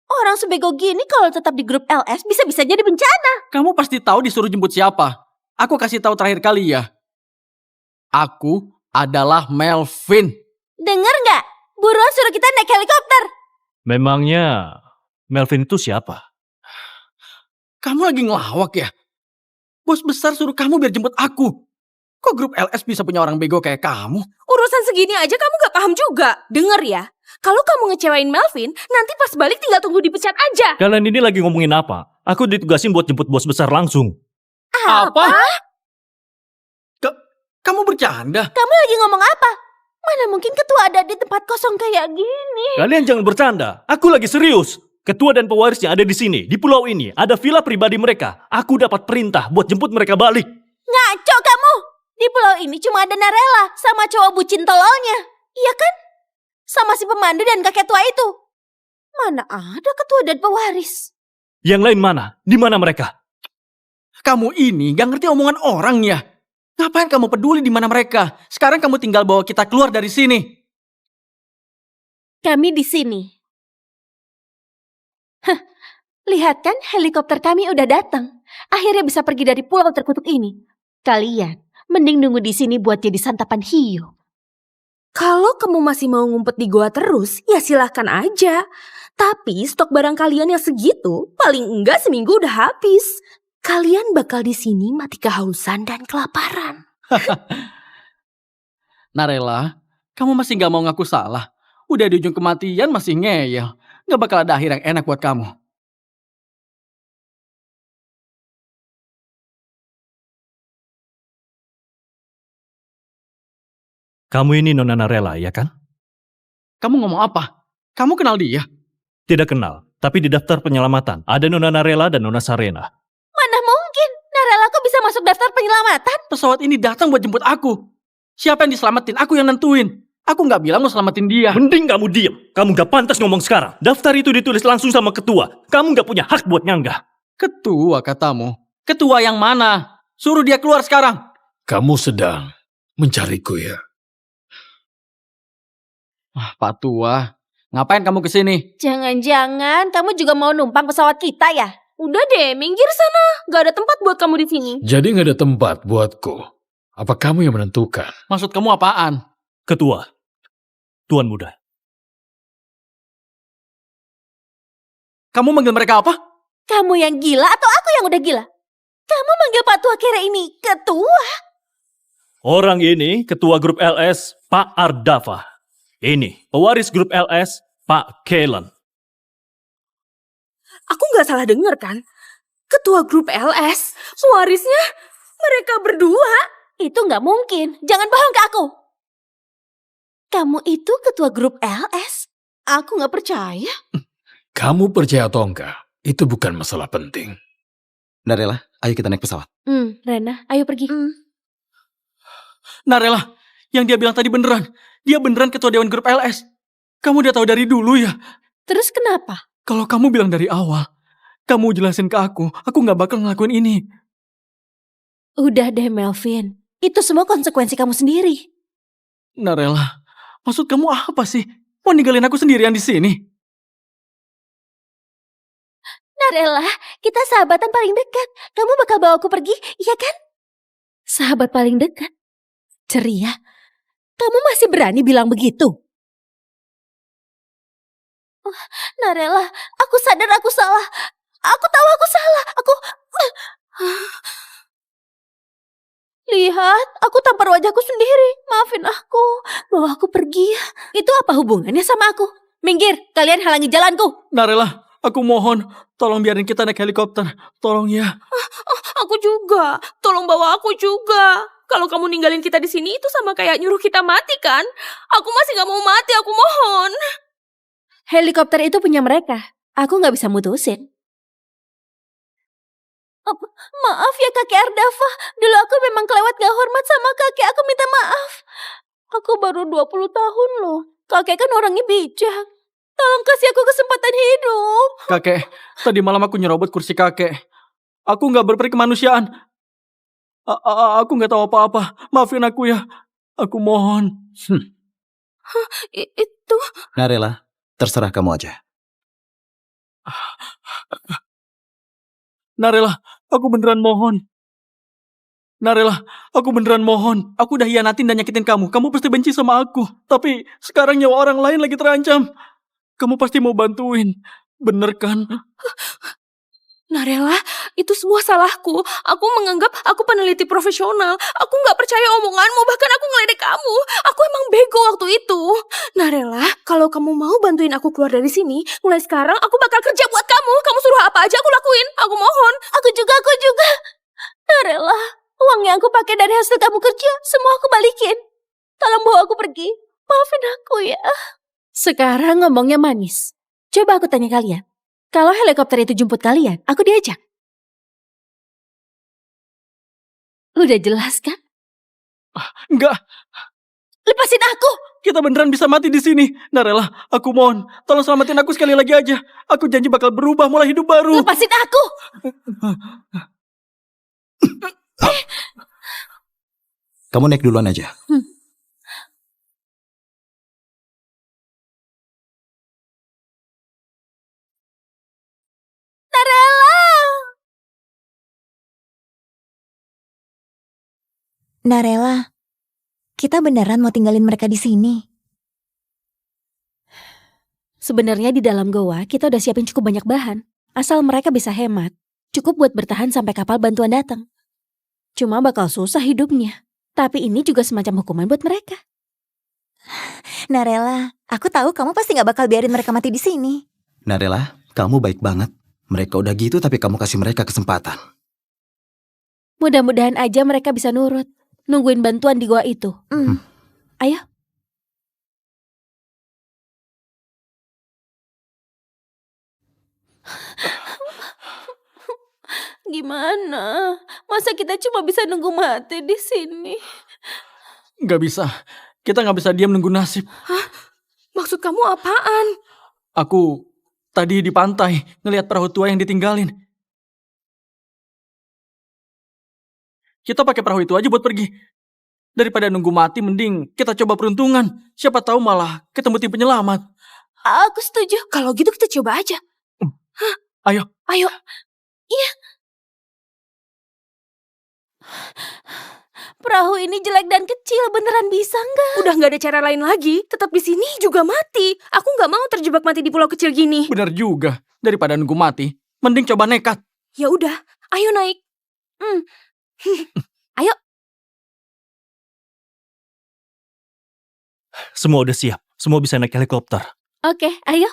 B: Orang sebego gini kalau tetap di grup LS bisa-bisa jadi bencana.
A: Kamu pasti tahu disuruh jemput siapa. Aku kasih tahu terakhir kali ya. Aku adalah Melvin.
B: Dengar nggak? Buruan suruh kita naik helikopter.
C: Memangnya Melvin itu siapa?
A: Kamu lagi ngelawak ya? Bos besar suruh kamu biar jemput aku. Kok grup LS bisa punya orang bego kayak kamu?
G: Urusan segini aja kamu gak paham juga. Dengar ya, kalau kamu ngecewain Melvin, nanti pas balik tinggal tunggu dipecat aja.
C: Kalian ini lagi ngomongin apa? Aku ditugasin buat jemput bos besar langsung.
A: Apa? Kamu bercanda?
B: Kamu lagi ngomong apa? Mana mungkin ketua ada di tempat kosong kayak gini?
C: Kalian jangan bercanda. Aku lagi serius. Ketua dan pewarisnya ada di sini. Di pulau ini ada villa pribadi mereka. Aku dapat perintah buat jemput mereka balik.
B: Ngaco kamu! Di pulau ini cuma ada Narela sama cowok bucin tololnya. Iya kan? Sama si pemandu dan kakek tua itu. Mana ada ketua dan pewaris?
C: Yang lain mana? Di mana mereka?
A: Kamu ini gak ngerti omongan orang ya? Ngapain kamu peduli di mana mereka? Sekarang kamu tinggal bawa kita keluar dari sini.
B: Kami di sini. Hah, lihat kan helikopter kami udah datang. Akhirnya bisa pergi dari pulau terkutuk ini. Kalian mending nunggu di sini buat jadi santapan hiu.
G: Kalau kamu masih mau ngumpet di goa terus, ya silahkan aja. Tapi stok barang kalian yang segitu, paling enggak seminggu udah habis. Kalian bakal di sini mati kehausan dan kelaparan.
A: Narela, kamu masih gak mau ngaku salah. Udah di ujung kematian masih ngeyel. Gak bakal ada akhir yang enak buat kamu.
C: Kamu ini Nona Narela, ya kan?
A: Kamu ngomong apa? Kamu kenal dia?
C: Tidak kenal, tapi di daftar penyelamatan ada Nona Narela dan Nona Sarena.
B: Mana mungkin? Narela kok bisa masuk daftar penyelamatan?
A: Pesawat ini datang buat jemput aku. Siapa yang diselamatin? Aku yang nentuin. Aku gak bilang mau selamatin dia.
C: Mending kamu diem. Kamu gak pantas ngomong sekarang. Daftar itu ditulis langsung sama ketua. Kamu gak punya hak buat nyanggah.
A: Ketua katamu. Ketua yang mana? Suruh dia keluar sekarang.
F: Kamu sedang mencariku ya?
A: Pak Tua, ngapain kamu kesini?
B: Jangan-jangan kamu juga mau numpang pesawat kita ya?
G: Udah deh, minggir sana. Gak ada tempat buat kamu di sini.
F: Jadi nggak ada tempat buatku. Apa kamu yang menentukan?
A: Maksud kamu apaan?
C: Ketua, Tuan Muda.
A: Kamu manggil mereka apa?
B: Kamu yang gila atau aku yang udah gila? Kamu manggil Pak Tua kira ini ketua?
C: Orang ini ketua grup LS, Pak Ardafa. Ini pewaris grup LS, Pak Kellen.
G: Aku gak salah denger kan? Ketua grup LS, pewarisnya mereka berdua.
B: Itu nggak mungkin. Jangan bohong ke aku. Kamu itu ketua grup LS? Aku nggak percaya.
F: Kamu percaya atau enggak? Itu bukan masalah penting.
E: Narela, ayo kita naik pesawat.
B: Rena, ayo pergi.
A: Narela, yang dia bilang tadi beneran. Dia beneran ketua Dewan Grup LS. Kamu udah tahu dari dulu ya?
B: Terus kenapa?
A: Kalau kamu bilang dari awal, kamu jelasin ke aku gak bakal ngelakuin ini.
B: Udah deh Melvin. Itu semua konsekuensi kamu sendiri.
A: Narela, maksud kamu apa sih? Mau ninggalin aku sendirian di sini?
B: Narela, kita sahabatan paling dekat. Kamu bakal bawa aku pergi, iya kan? Sahabat paling dekat? Ceria. Kamu masih berani bilang begitu? Oh, Narela, aku sadar aku salah. Aku tahu aku salah. Lihat, aku tampar wajahku sendiri. Maafin aku. Bawa aku pergi. Itu apa hubungannya sama aku? Minggir, kalian halangi jalanku.
A: Narela, aku mohon, tolong biarin kita naik helikopter. Tolong ya.
G: Aku juga. Tolong bawa aku juga. Kalau kamu ninggalin kita di sini itu sama kayak nyuruh kita mati kan? Aku masih gak mau mati, aku mohon.
B: Helikopter itu punya mereka. Aku gak bisa mutusin. Maaf ya kakek Ardafa. Dulu aku memang kelewat gak hormat sama kakek. Aku minta maaf. Aku baru 20 tahun loh. Kakek kan orangnya bijak. Tolong kasih aku kesempatan hidup.
A: Kakek, tadi malam aku nyerobot kursi kakek. Aku gak berperi kemanusiaan. Aku gak tahu apa-apa. Maafin aku ya. Aku mohon.
G: Itu...
E: Narela, terserah kamu aja.
A: Narela, aku beneran mohon. Narela, aku beneran mohon. Aku udah hianatin dan nyakitin kamu. Kamu pasti benci sama aku. Tapi sekarang nyawa orang lain lagi terancam. Kamu pasti mau bantuin. Bener kan?
G: Narela, itu semua salahku. Aku menganggap aku peneliti profesional. Aku nggak percaya omonganmu, bahkan aku ngeledek kamu. Aku emang bego waktu itu. Narela, kalau kamu mau bantuin aku keluar dari sini, mulai sekarang aku bakal kerja buat kamu. Kamu suruh apa aja aku lakuin. Aku mohon.
B: Aku juga. Narela, uang yang aku pakai dari hasil kamu kerja, semua aku balikin. Tolong bawa aku pergi. Maafin aku ya. Sekarang ngomongnya manis. Coba aku tanya kalian. Kalau helikopter itu jemput kalian, aku diajak. Udah jelas kan?
A: Enggak,
B: Lepasin aku.
A: kita beneran bisa mati di sini. Narela, aku mohon. Tolong selamatin aku sekali lagi aja. Aku janji bakal berubah, mulai hidup baru.
B: Lepasin aku.
E: Kamu naik duluan aja.
D: Narela, kita beneran mau tinggalin mereka di sini.
B: Sebenarnya di dalam goa kita udah siapin cukup banyak bahan. Asal mereka bisa hemat, cukup buat bertahan sampai kapal bantuan datang. Cuma bakal susah hidupnya. Tapi ini juga semacam hukuman buat mereka.
D: Narela, aku tahu kamu pasti gak bakal biarin mereka mati di sini.
E: Narela, kamu baik banget. Mereka udah gitu tapi kamu kasih mereka kesempatan.
B: Mudah-mudahan aja mereka bisa nurut. Nungguin bantuan di goa itu. Ayo. Gimana? Masa kita cuma bisa nunggu mati di sini?
A: Nggak bisa. Kita nggak bisa diam nunggu nasib.
G: Maksud kamu apaan?
A: Aku tadi di pantai ngelihat perahu tua yang ditinggalin. Kita pakai perahu itu aja buat pergi. Daripada nunggu mati, mending kita coba peruntungan. Siapa tahu malah ketemu tim penyelamat.
B: Aku setuju. Kalau gitu kita coba aja.
A: Ayo.
B: Ayo. Iya. Perahu ini jelek dan kecil, beneran bisa nggak?
G: Udah nggak ada cara lain lagi. Tetap di sini juga mati. Aku nggak mau terjebak mati di pulau kecil gini.
A: Bener juga. Daripada nunggu mati, mending coba nekat.
G: Ya udah, ayo naik. Ayo.
C: Semua udah siap. Semua bisa naik helikopter.
B: Oke, ayo.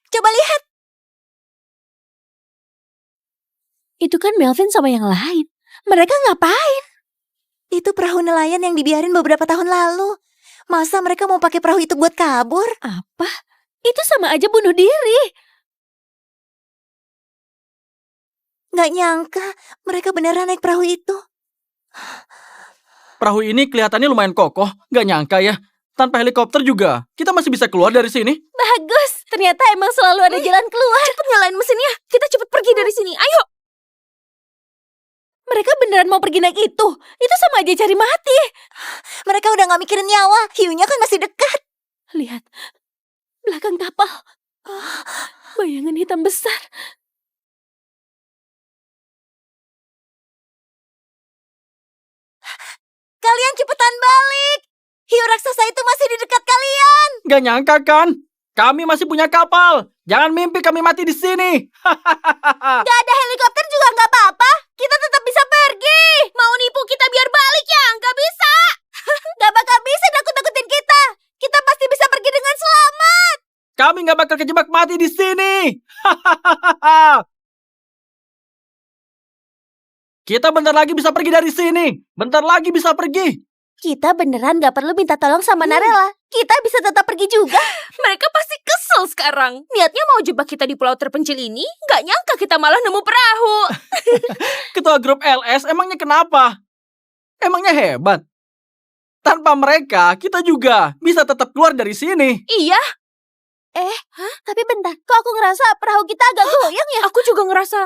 D: Coba lihat.
B: Itu kan Melvin sama yang lain. Mereka ngapain?
D: Itu perahu nelayan yang dibiarin beberapa tahun lalu. Masa mereka mau pakai perahu itu buat kabur?
B: Apa? Itu sama aja bunuh diri.
D: Gak nyangka mereka beneran naik perahu itu.
A: Perahu ini kelihatannya lumayan kokoh. Gak nyangka ya. Tanpa helikopter juga, kita masih bisa keluar dari sini.
B: Bagus. Ternyata emang selalu ada jalan keluar.
G: Cepet nyalain mesinnya. Kita cepet pergi dari sini. Ayo.
B: Mereka beneran mau pergi naik itu. Itu sama aja cari mati.
D: Mereka udah gak mikirin nyawa. Hiunya kan masih dekat.
B: Lihat. Belakang kapal. Bayangan hitam besar.
D: Kalian cepetan balik. Hiu raksasa itu masih di dekat kalian.
A: Gak nyangka kan? Kami masih punya kapal. Jangan mimpi kami mati di sini.
B: Gak ada helikopter juga gak apa-apa. Kita tetap bisa pergi. Mau nipu kita biar balik ya? Gak bisa. Gak bakal bisa nakut-nakutin kita. Kita pasti bisa pergi dengan selamat.
A: Kami gak bakal kejebak mati di sini. Kita bentar lagi bisa pergi dari sini. Bentar lagi bisa pergi.
B: Kita beneran gak perlu minta tolong sama Narela. Kita bisa tetap pergi juga.
G: Mereka pasti kesel sekarang. Niatnya mau jebak kita di pulau terpencil ini. Gak nyangka kita malah nemu perahu.
A: Ketua grup LS emangnya kenapa? Emangnya hebat? Tanpa mereka, kita juga bisa tetap keluar dari sini.
G: Iya,
B: Tapi bentar, kok aku ngerasa perahu kita agak goyang ya?
G: aku juga ngerasa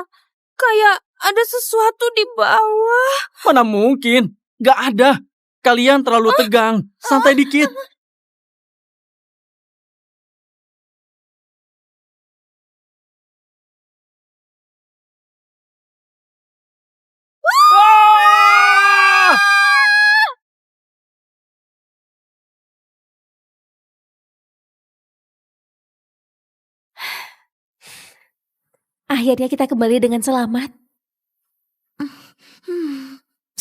G: kayak ada sesuatu di bawah.
A: Mana mungkin? Gak ada. Kalian terlalu tegang. Santai dikit.
B: Akhirnya kita kembali dengan selamat.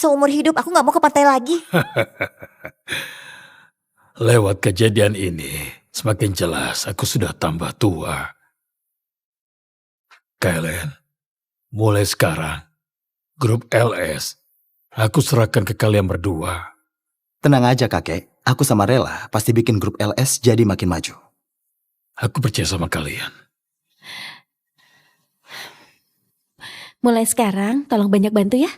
D: Seumur hidup aku nggak mau ke pantai lagi.
F: Lewat kejadian ini, semakin jelas aku sudah tambah tua. Kalian, mulai sekarang, grup LS, aku serahkan ke kalian berdua.
E: Tenang aja kakek, aku sama Rela pasti bikin grup LS jadi makin maju.
F: Aku percaya sama kalian.
B: Mulai sekarang, tolong banyak bantu ya.